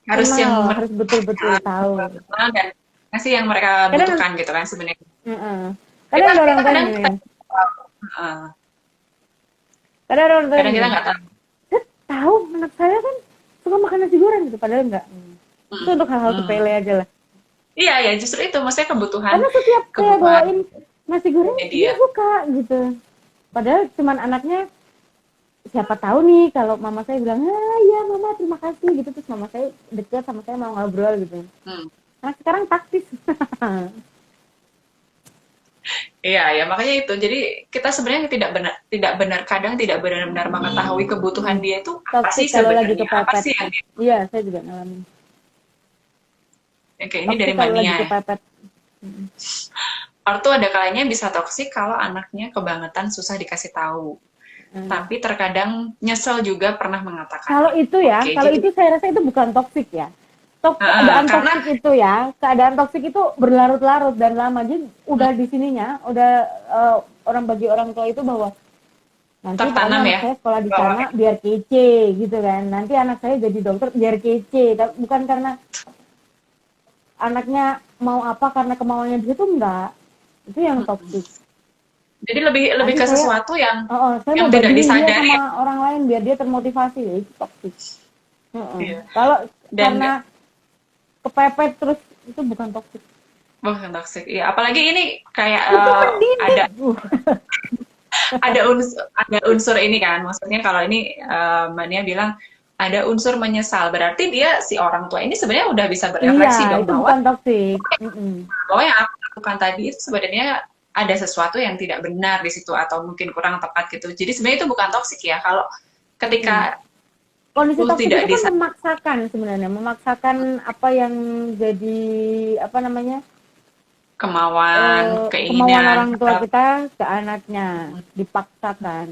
harus yang kenal, harus mereka betul-betul tahu. kenal dan ngasih yang mereka Kadang, butuhkan gitu kan sebenarnya. kadang Kita ada orang kita tua kadang gini, uh, kadang ada orang tua kadang gini, kita nggak tahu. tahu anak saya kan suka makan nasi goreng gitu, padahal enggak. Itu untuk hal-hal Hmm. sepele aja lah. Iya ya justru itu maksudnya kebutuhan Karena setiap saya kebutuhan bawain nasi goreng, dia dia. suka gitu. Padahal cuman anaknya, siapa tahu nih kalau mama saya bilang, ya mama terima kasih gitu, terus mama saya deket sama saya mau ngobrol gitu. Hmm. Anak sekarang taktis. Iya ya makanya itu. Jadi kita sebenarnya tidak benar kadang tidak benar-benar mengetahui kebutuhan dia itu apa sih Toxic kalau lagi sebenarnya apa kepepet. sih yang dia. Iya, saya juga ngalamin. Oke, ini Toxic dari kalau lagi Mania ya. kepepet. Ortu ada kalanya bisa toksik kalau anaknya kebangetan susah dikasih tahu. tapi terkadang nyesel juga pernah mengatakan Kalau itu ya, oke kalau jadi itu saya rasa itu bukan toksik ya. Keadaan karena toksik itu ya, keadaan toksik itu berlarut-larut dan lama. Jadi udah di sininya, udah orang bagi orang tua itu bahwa nanti pokoknya tertanam anak ya saya sekolah di bahwa sana biar kece gitu kan. Nanti anak saya jadi dokter biar kece. Bukan karena anaknya mau apa karena kemauannya di situ enggak. Itu yang toksik. jadi lebih lebih Nanti ke saya sesuatu saya yang mau tidak bandingin dia disadari sama ya. orang lain biar dia termotivasi ya itu toksik. Iya. Kalau Dan karena kepepet terus itu bukan toksik. bukan toxic. Iya, apalagi ini kayak Itu mendidik. ada unsur ini kan. Maksudnya kalau ini Mbak Nia bilang ada unsur menyesal, berarti dia si orang tua ini sebenarnya udah bisa Iya, berefleksi dong itu bahwa bukan toksik. yang aku lakukan tadi itu sebenarnya ada sesuatu yang tidak benar di situ atau mungkin kurang tepat gitu. Jadi sebenarnya itu bukan toksik ya. Kalau ketika Kondisi itu toksik tidak itu kan memaksakan sebenarnya, memaksakan apa yang jadi apa namanya kemauan, kemauan keinginan, orang tua kita ke anaknya, dipaksakan.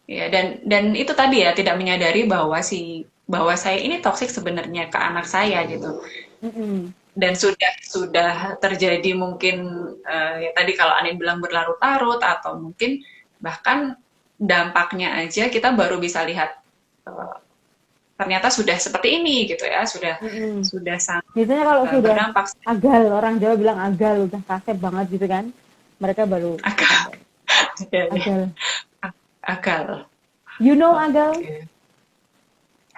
ya dan itu tadi ya tidak menyadari bahwa saya ini toksik sebenarnya ke anak saya gitu. Mm-mm. Dan sudah terjadi mungkin ya tadi kalau Anin bilang berlarut-larut atau mungkin bahkan dampaknya aja kita baru bisa lihat eh, ternyata sudah seperti ini gitu ya Mm-mm. sudah sangat Biasanya kalau sudah berdampak agal, orang Jawa bilang agal, udah kasep banget gitu kan, mereka baru akal sadar. ya, ya. Agal. Akal You know agal? oke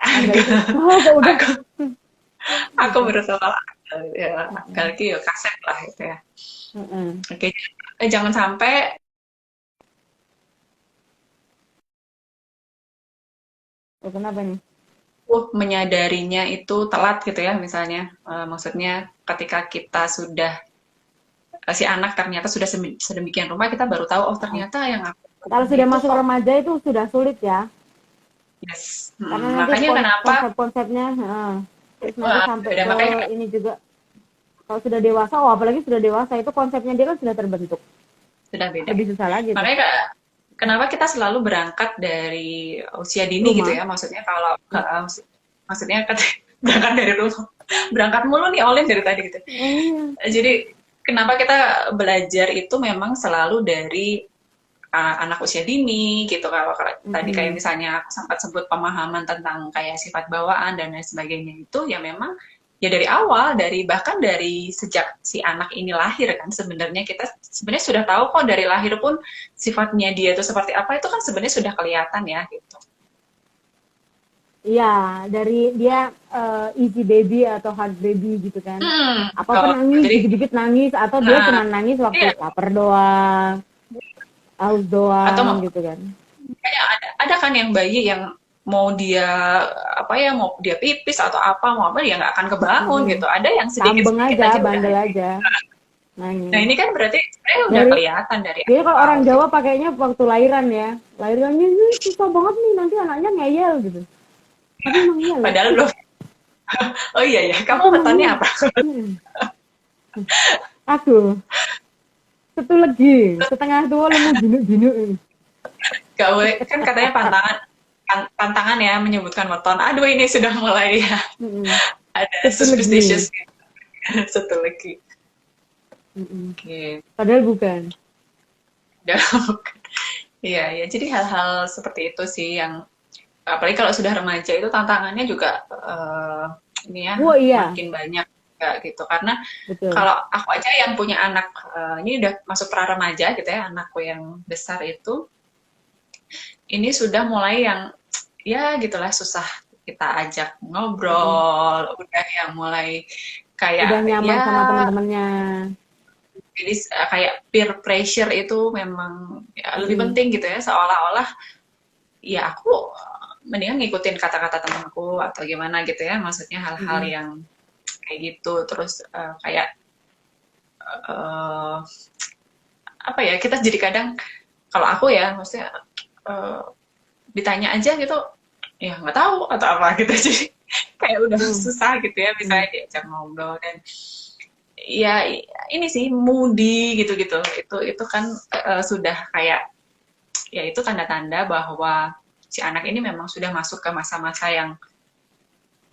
Agal itu, oh kok udah. aku aku Gitu. berusaha akal ya akal itu ya kasep lah gitu ya Mm-mm. oke jangan sampai Oh, kenapa nih? menyadarinya itu telat gitu ya misalnya. Maksudnya ketika kita sudah si anak ternyata sudah sedemikian rupa kita baru tahu oh ternyata yang aku Kalau lakukan sudah itu masuk kok remaja itu sudah sulit ya, yes. karena nanti Makanya kenapa konsep-konsepnya, terus nanti sampai dan ke makanya ini juga. Kalau sudah dewasa, oh apalagi sudah dewasa itu konsepnya dia kan sudah terbentuk. sudah beda. Lebih susah lagi tuh. Makanya kenapa kita selalu berangkat dari usia dini gitu Rumah. ya. Maksudnya kalau maksudnya berangkat dari rumah. Berangkat mulu nih Olin dari tadi gitu. Iya. Jadi kenapa kita belajar itu memang selalu dari anak usia dini gitu kalau tadi kayak misalnya aku sempat sebut pemahaman tentang kayak sifat bawaan dan lain sebagainya itu ya memang ya dari awal bahkan dari sejak si anak ini lahir kan sebenarnya kita sebenarnya sudah tahu kok dari lahir pun sifatnya dia itu seperti apa itu kan sebenarnya sudah kelihatan ya gitu. Iya, dari dia easy baby atau hard baby gitu kan. Apa-apa Oh, nangis, jadi dikit-dikit nangis, atau dia nah, cuma nangis waktu iya. lapar doang, haus Atau doang gitu kan. kayak ada kan yang bayi yang mau dia apa ya mau dia pipis atau apa mau apa dia nggak akan kebangun gitu. Ada yang sedikit Tambeng sedikit aja, aja udah. bandel aja. Nah Nangis. ini kan berarti sebenarnya udah Dari, kelihatan dari jadi kalau awal. orang Jawa pakainya waktu lahiran ya. Lahirannya ini susah banget nih, nanti anaknya ngeyel gitu. Tapi emang iya loh. Padahal belum. Oh iya ya, kamu petannya apa? Aku satu lagi, setengah tua lemu ginu-ginu. Gak boleh kan katanya pantangan ya menyebutkan weton. Aduh ini sudah mulai ya. Ada Satu lagi. suspicious. Satu lagi. Oke. Padahal bukan. Iya, ya. Jadi hal-hal seperti itu sih yang apalagi kalau sudah remaja itu tantangannya juga ini ya Oh iya, makin banyak ya, gitu. Karena betul. kalau aku aja yang punya anak ini udah masuk pra remaja gitu ya, anakku yang besar itu ini sudah mulai yang ya gitulah susah kita ajak ngobrol, udah yang mulai kayak Udah nyaman ya sama teman-temannya. jadi kayak peer pressure itu memang ya, lebih penting gitu ya seolah-olah ya aku mendingan ngikutin kata-kata temanku atau gimana gitu ya maksudnya hal-hal yang kayak gitu terus kayak apa ya kita jadi kadang kalau aku ya maksudnya ditanya aja gitu ya nggak tahu atau apa gitu jadi kayak udah susah gitu ya misalnya diajak ngobrol dan ya ini sih moody gitu-gitu itu kan sudah kayak ya itu tanda-tanda bahwa si anak ini memang sudah masuk ke masa-masa yang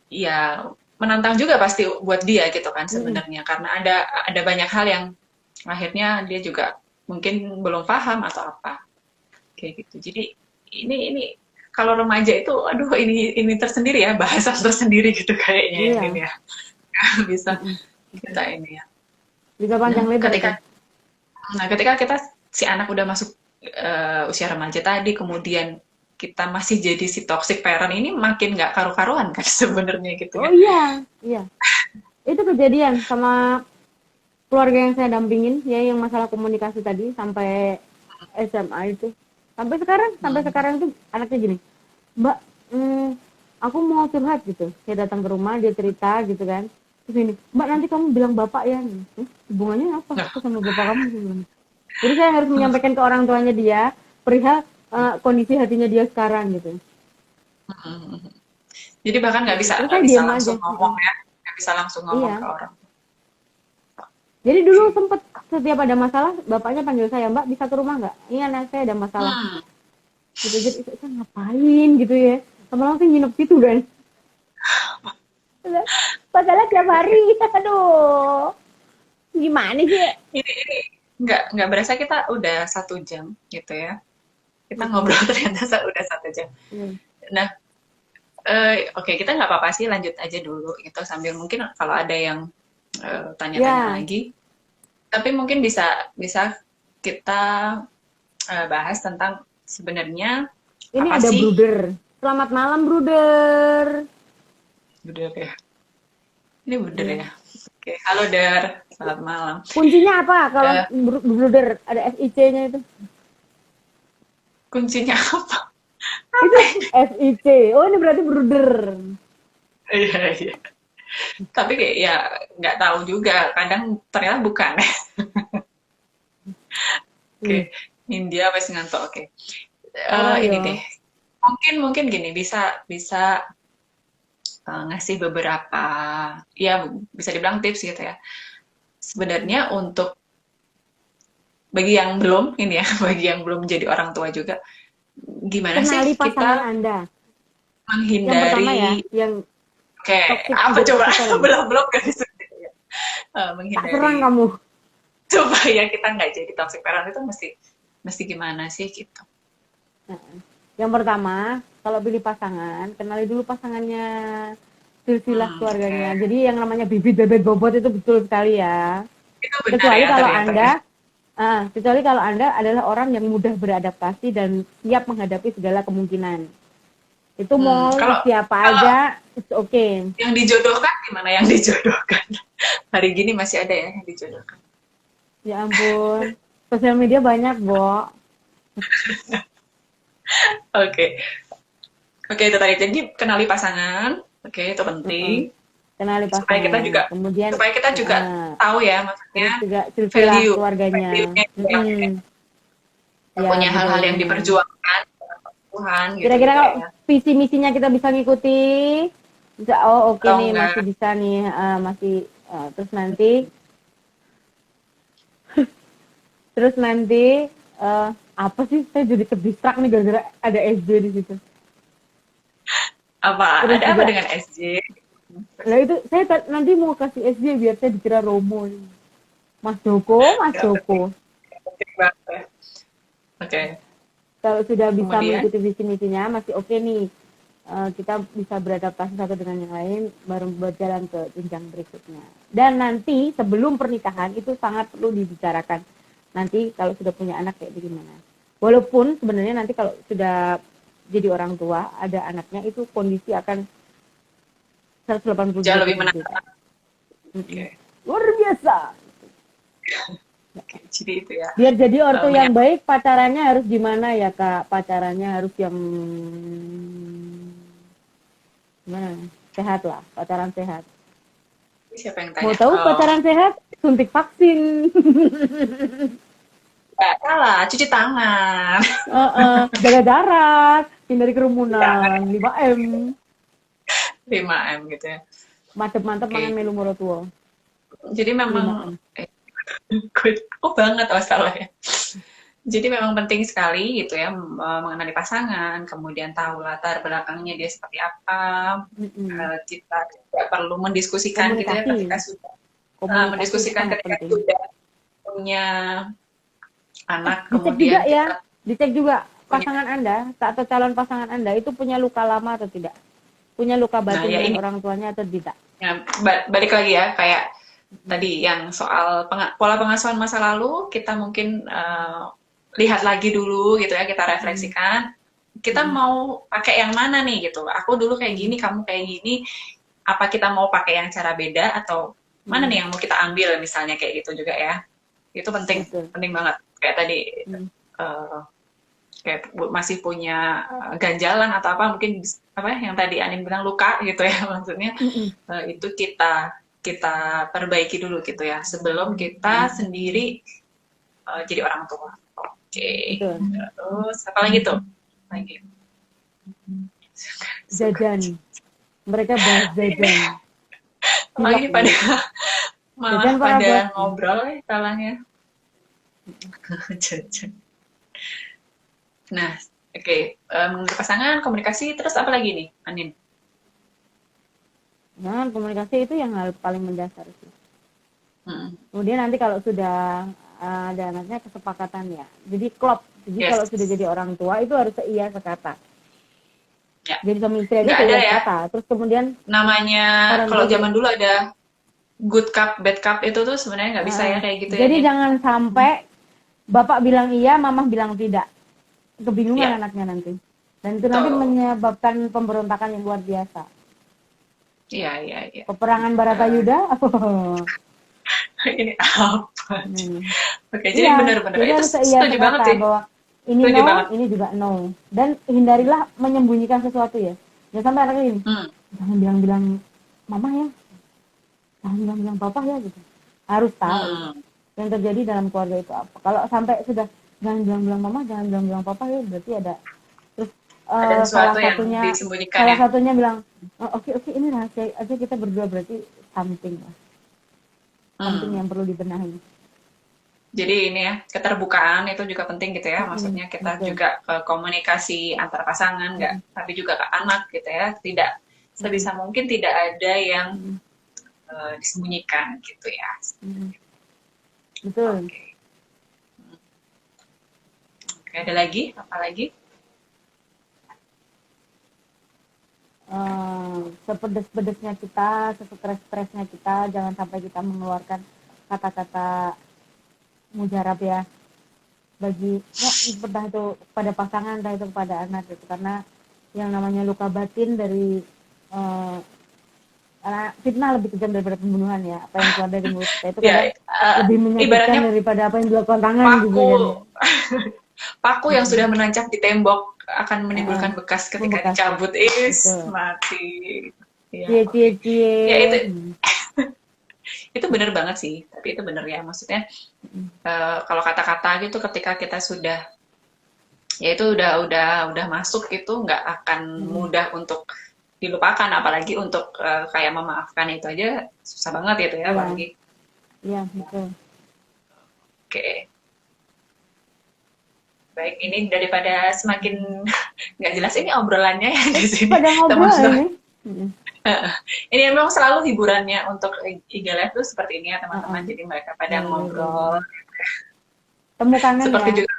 ya menantang juga pasti buat dia gitu kan Mm-mm. sebenarnya, karena ada banyak hal yang akhirnya dia juga mungkin belum paham atau apa kayak gitu. Jadi ini kalau remaja itu aduh ini tersendiri ya, bahasa tersendiri gitu kayaknya yang Iya. ini ya. Bisa Mm-mm. kita ini ya. Bisa Nah, panjang lebar itu. ketika kita si anak udah masuk usia remaja tadi, kemudian kita masih jadi si toxic parent ini makin nggak karu-karuan kan sebenarnya gitu Oh ya. iya, iya. Itu kejadian sama keluarga yang saya dampingin ya, yang masalah komunikasi tadi sampai SMA itu. Sampai Hmm. sekarang tuh anaknya gini, Mbak, mm, aku mau curhat gitu. Saya datang ke rumah, dia cerita gitu kan. Terus ini, Mbak nanti kamu bilang bapak ya. Hubungannya apa? Nah, Aku sama bapak kamu. Jadi saya harus menyampaikan ke orang tuanya dia perihal kondisi hatinya dia sekarang gitu. jadi bahkan nggak Gitu. bisa Terus nggak saya bisa diam aja. langsung ngomong ya, nggak bisa langsung ngomong ke Iya. orang. Jadi dulu Oke. sempet setiap ada masalah, bapaknya panggil saya, Mbak bisa ke rumah nggak? Iya, anak saya ada masalah. Hmm. Gitu. Jadi saya ngapain gitu ya? Lama-lama sih nginep situ kan. Padahal tiap hari, Oke. aduh, gimana sih? Ini nggak berasa kita udah 1 jam gitu ya. Kita Mm-mm. ngobrol ternyata udah 1 jam. Mm. Nah, oke, kita nggak apa-apa sih, lanjut aja dulu gitu sambil mungkin kalau ada yang tanya-tanya Ya, lagi. Tapi mungkin bisa bisa kita bahas tentang sebenarnya ini apa ada sih bruder. Selamat malam, bruder. buder ya? Ini buder Iya. ya. Oke, halo Dar, selamat malam. Kuncinya apa kalau Eh, bruder? Ada FIC-nya itu. kuncinya apa? Itu FIC. Oh, ini berarti bruder. Iya, iya. Tapi kayak ya nggak tahu juga. Kadang ternyata bukan. Oke, Hmm. India wes ngantuk. Oke. Ora Ini ya. deh. Mungkin gini bisa bisa ngasih beberapa ya bisa dibilang tips gitu ya. Hmm. Sebenarnya untuk bagi yang belum ini ya, bagi yang belum menjadi orang tua juga, gimana sih Kenali pasangan kita Anda. Yang pertama menghindari, ya, yang oke, toxic, apa menjadi coba toxic parent. belum belum gak disebut ya. Tak serang Menghindari kamu. supaya kita nggak jadi toxic parent itu mesti mesti gimana sih gitu. Nah, yang pertama, kalau pilih pasangan, kenali dulu pasangannya, silsilah Oke. keluarganya. Jadi yang namanya bibit bebet bobot itu betul sekali ya. Itu benar Kecuali ya kalau ternyata ya. Anda kecuali kalau Anda adalah orang yang mudah beradaptasi dan siap menghadapi segala kemungkinan. Itu mau Kalau siapa kalau aja, it's okay. yang dijodohkan gimana yang dijodohkan? Hari gini masih ada ya yang dijodohkan. Ya ampun, sosial media banyak, Bo. Oke. Oke, itu tadi. Jadi kenali pasangan. Oke, itu penting. Mm-mm. Kenali Supaya kita pasangan. juga Kemudian, supaya kita juga tahu ya maksudnya terus juga silsilah value keluarganya. value-nya itu yang Mm-mm. Ya, punya hal-hal yang budayanya. diperjuangkan Tuhan gitu Kira-kira gitu kalau ya. visi misinya kita bisa ngikuti, bisa, oh oke Atau nih, masih enggak. bisa nih, terus nanti, terus nanti, apa sih, saya jadi terdistrak nih gara-gara ada SD di situ. Apa Terus ada apa juga, dengan SJ? lah itu, saya nanti mau kasih SD biar saya dikira Romo. Mas Joko, Mas Nggak penting, Joko. nggak penting banget ya. Oke. Kalau sudah bisa Kemudian mengikuti visi misinya, masih oke nih. Kita bisa beradaptasi satu dengan yang lain, baru berjalan ke jenjang berikutnya. Dan nanti sebelum pernikahan itu sangat perlu dibicarakan. Nanti kalau sudah punya anak kayak bagaimana. Walaupun sebenarnya nanti kalau sudah jadi orang tua, ada anaknya, itu kondisi akan 180 jauh derajat lebih berbeda. menantang. Mm-mm. Oke. Luar biasa. Oke. Jadi itu ya. Biar jadi ortu yang Menyapa. baik, pacarannya harus gimana ya Kak? Pacarannya harus yang gimana? Sehat lah, pacaran sehat. Siapa yang Mau tanya? tahu Oh, pacaran sehat? Suntik vaksin. nggak salah. Cuci tangan. Jaga jarak, hindari Jangan kerumunan, 5M. 5M gitu ya. Mantep-mantep mangan Oke. melu moro tua. Jadi memang 5M. eh, good. Oh banget masalahnya. Jadi memang penting sekali gitu ya mengenali pasangan, kemudian tahu latar belakangnya dia seperti apa. Mm-mm. Kita juga perlu mendiskusikan gitu ya ketika Komunikasi, sudah komunikasi itu mendiskusikan sangat ketika penting. sudah punya anak, Dicek juga kemudian ya, kita dicek juga punya. pasangan Anda atau calon pasangan Anda itu punya luka lama atau tidak, punya luka Nah batin ya dengan ini orang tuanya atau tidak. ya, balik lagi ya kayak tadi yang soal pola pengasuhan masa lalu kita mungkin lihat lagi dulu gitu ya, kita Mm, refleksikan kita mm, mau pakai yang mana nih gitu. Aku dulu kayak mm, gini, kamu kayak gini. Apa kita mau pakai yang cara beda atau mana mm, nih yang mau kita ambil misalnya kayak gitu juga ya. Itu penting, betul. penting banget. Kayak tadi Mm, eh, kayak masih punya ganjalan atau apa mungkin apa yang tadi Anin bilang luka gitu ya maksudnya mm, mm, itu kita kita perbaiki dulu gitu ya sebelum kita mm, sendiri jadi orang tua. Oke. betul. Terus apa lagi tuh? Lagi. Suka. Jajan, mereka bahas jajan, Oh, cilok ini pada gitu. malah Jajan para pada bos. ngobrol ya kalahnya. Jajan. Nah, oke. Mengenai pasangan, komunikasi, terus apa lagi nih, Anin? Nah, komunikasi itu yang hal paling mendasar sih. Hmm. Kemudian nanti kalau sudah ada anaknya, kesepakatan ya. Jadi klop. Jadi Yes. kalau sudah jadi orang tua itu harus seia sekata. Ya. Jadi suami istri aja Nggak ada seia ya. sekata. Terus kemudian Namanya, orang kalau tua zaman dulu ada good cup, bad cup itu tuh sebenarnya nggak bisa ya kayak gitu ya, jadi Nin. jangan sampai bapak bilang iya, mamah bilang tidak. Kebingungan Ya, anaknya nanti. Dan itu nanti betul. menyebabkan pemberontakan yang luar biasa. Iya, iya, iya. Peperangan Eh, Baratayuda. ini apa? Hmm. Oke, jadi Iya, benar-benar jadi itu harus seia setuju banget sekata sih. bahwa ini Setuju no, banget. ini juga no. Dan hindarilah menyembunyikan sesuatu ya. Jangan sampai anaknya ini, Hmm. jangan bilang-bilang mama ya, jangan bilang-bilang papa ya gitu. Harus tahu Hmm. yang terjadi dalam keluarga itu apa. Kalau sampai sudah jangan bilang-bilang mama, jangan bilang-bilang papa ya, berarti ada. Terus Ada salah sesuatu yang satunya disembunyikan salah ya. satunya bilang, oh, oke ini rahasia aja kita berdua, berarti something lah, something Hmm. yang perlu dibenahi. Jadi ini ya, keterbukaan itu juga penting gitu ya. Maksudnya kita Betul. juga komunikasi antar pasangan, nggak, tapi juga ke anak gitu ya. Tidak sebisa mungkin tidak ada yang disembunyikan gitu ya. Betul. Oke, oke, ada lagi? Apa lagi? Sepedes-pedesnya kita, sestres-stresnya kita, jangan sampai kita mengeluarkan kata-kata mujarab ya, bagi ya, entah itu pada pasangan, entah itu kepada anak gitu. Karena yang namanya luka batin dari eh, karena fitnah lebih kejam daripada pembunuhan ya. Apa yang keluar dari mulut kita itu kadang Ya, lebih menyakitkan ibaratnya daripada apa yang dilakukan tangan gitu paku, kan ya. paku yang sudah menancap di tembok akan Heeh, menimbulkan bekas ketika membekas. dicabut. Betul. Mati. Ya, Cie cie oke. cie. Ya itu benar banget sih. Tapi itu benar ya. Maksudnya kalau kata-kata gitu ketika kita sudah ya itu udah masuk itu nggak akan mudah untuk dilupakan apalagi untuk kayak memaafkan itu aja susah banget gitu ya Iya, apalagi iya betul. oke baik ini daripada semakin nggak jelas ini obrolannya ya di sini Pada ngobrol teman-teman. ini. Mm-mm. Ini memang selalu hiburannya untuk IG Live tuh seperti ini ya Heeh. teman-teman jadi mereka pada Iya, iya, iya. ngobrol Temu kangen seperti ya. juga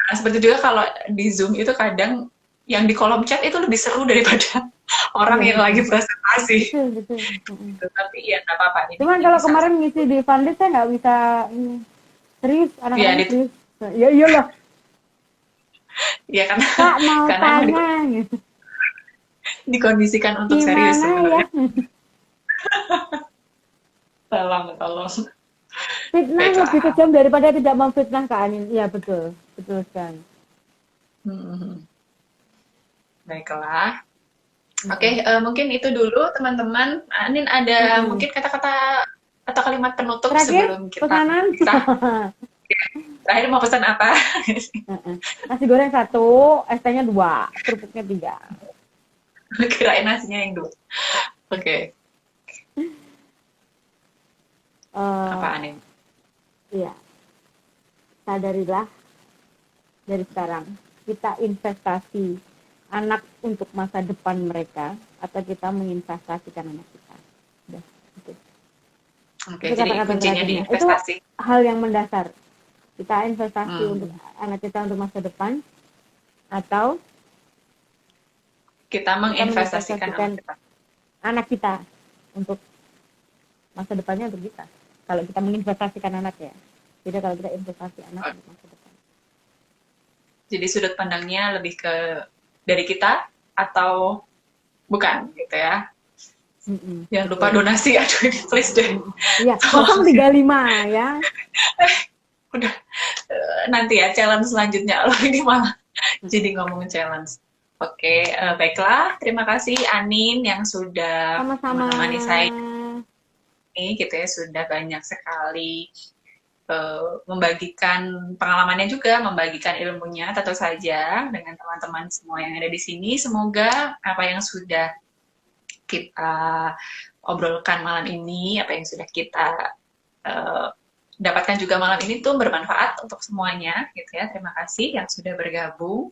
seperti juga kalau di Zoom itu kadang yang di kolom chat itu lebih seru daripada orang Iya yang lagi betul. presentasi. Betul, betul. Mm-mm. Tapi ya nggak apa-apa. Cuman Ini kalau bisa. kemarin ngisi di Fundit saya nggak bisa ini. Serius, Ya, anak-anaknya serius. Ya iyalah, ya karena Kak mau karena emang tanya gitu. dikondisikan untuk serius Gimana ya? sebenarnya. Tolong. Fitnah lebih Baiklah. kejam daripada tidak memfitnah Kak Anin. Iya betul, betul sekali. Hmm, baiklah. Oke, mungkin itu dulu teman-teman. Anin ada Mm-mm. mungkin kata-kata atau kalimat penutup Terakhir sebelum kita pesanan. pisah. Terakhir mau pesan apa? Nasi goreng 1, es tehnya 2, kerupuknya 3. Kirain nasinya yang dua. Oke, apa Eh, Anin? iya, sadarilah dari sekarang. Kita investasi anak untuk masa depan mereka atau kita menginvestasikan anak kita. Udah, gitu. Oke, Itu jadi kata-kata kuncinya di terakhirnya. Itu investasi. hal yang mendasar. Kita investasi untuk Hmm. anak kita untuk masa depan atau Kita kita menginvestasikan anak menginvestasikan kita. anak kita untuk masa depannya untuk kita. Kalau kita menginvestasikan anak ya. Beda kalau kita investasi anak Oh, untuk masa depan. jadi sudut pandangnya lebih ke dari kita atau bukan gitu ya. Jangan lupa Betul. donasi, aduh ini please deh. Iya, Tolong. 035 ya. Udah nanti ya challenge selanjutnya. Loh ini malah jadi ngomongin challenge. Oke, baiklah. Terima kasih Anin yang sudah Sama-sama. menemani saya ini gitu ya, sudah banyak sekali membagikan pengalamannya juga, membagikan ilmunya tentu saja dengan teman-teman semua yang ada di sini. Semoga apa yang sudah kita obrolkan malam ini, apa yang sudah kita uh, dapatkan juga malam ini tuh bermanfaat untuk semuanya gitu ya. Terima kasih yang sudah bergabung.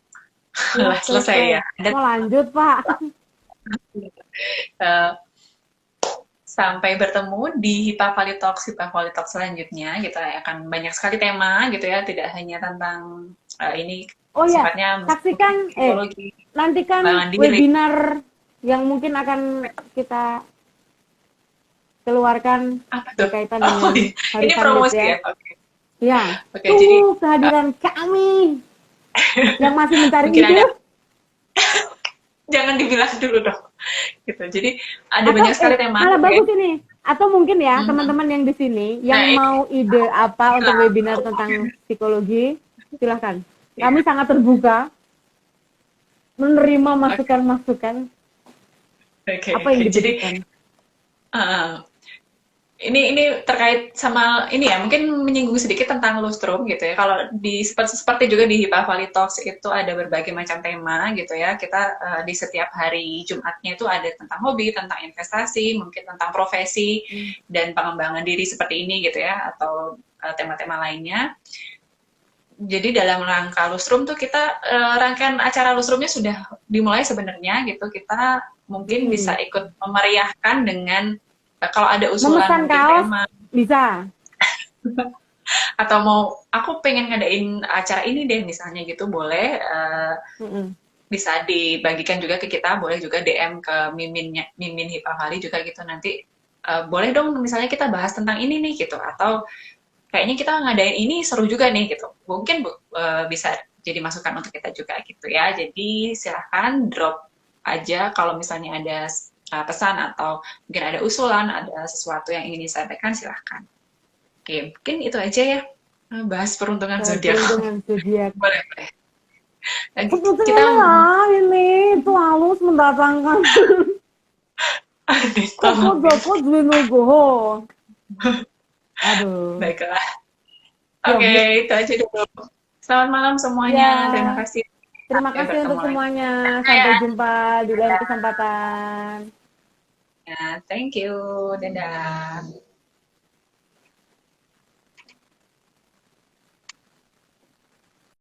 Ya, Selesai ya. Mau lanjut, Pak. Uh, sampai bertemu di HIPA Valley Talks selanjutnya. Kita akan banyak sekali tema gitu ya, tidak hanya tentang ini Oh ya, sifatnya saksikan psikologi, nantikan pengembangan diri. webinar yang mungkin akan kita keluarkan Apa tuh? berkaitan Oh, dengan Hari ini Samdit promosi ya. ya. Oke. Ya, Oke, jadi tunggu kehadiran kami yang masih mencari mungkin ide. ada jangan dibilang dulu dong. Gitu. Jadi ada Atau banyak sekali tema. malah bagus ini. Atau mungkin ya Mhm. teman-teman yang di sini Nah, yang ini mau ide apa untuk webinar tentang psikologi, silahkan. Kami sangat terbuka menerima masukan-masukan Oke, apa yang jadi dibutuhkan. ini terkait sama ini ya, mungkin menyinggung sedikit tentang lustrum gitu ya. Kalau di seperti juga di HIPA Valley Talks itu ada berbagai macam tema gitu ya. Kita di setiap hari Jumatnya itu ada tentang hobi, tentang investasi, mungkin tentang profesi dan pengembangan diri seperti ini gitu ya, atau tema-tema lainnya. Jadi dalam rangka lustrum tuh kita rangkaian acara lustrumnya sudah dimulai sebenarnya gitu. Kita mungkin bisa ikut memeriahkan dengan kalau ada usulan Memesan mungkin kaos tema bisa. atau mau aku pengen ngadain acara ini deh misalnya gitu boleh bisa dibagikan juga ke kita, boleh juga DM ke Mimin HIPA Valley juga gitu nanti boleh dong misalnya kita bahas tentang ini nih gitu, atau kayaknya kita ngadain ini seru juga nih gitu, mungkin bisa jadi masukan untuk kita juga gitu ya. Jadi silahkan drop aja kalau misalnya ada pesan atau mungkin ada usulan, ada sesuatu yang ingin disampaikan, silahkan. Oke, mungkin itu aja ya, bahas peruntungan zodiak. Peruntungan zodiak. Boleh, boleh. Sepertinya Kita ya, ini itu halus mendatangkan dapat Winugoho. Aduh. Baiklah. Oke, itu aja dulu. Selamat malam semuanya. Ya. Terima kasih. Terima kasih untuk semuanya. Sampai jumpa di lain kesempatan. Ya, thank you. Dadah.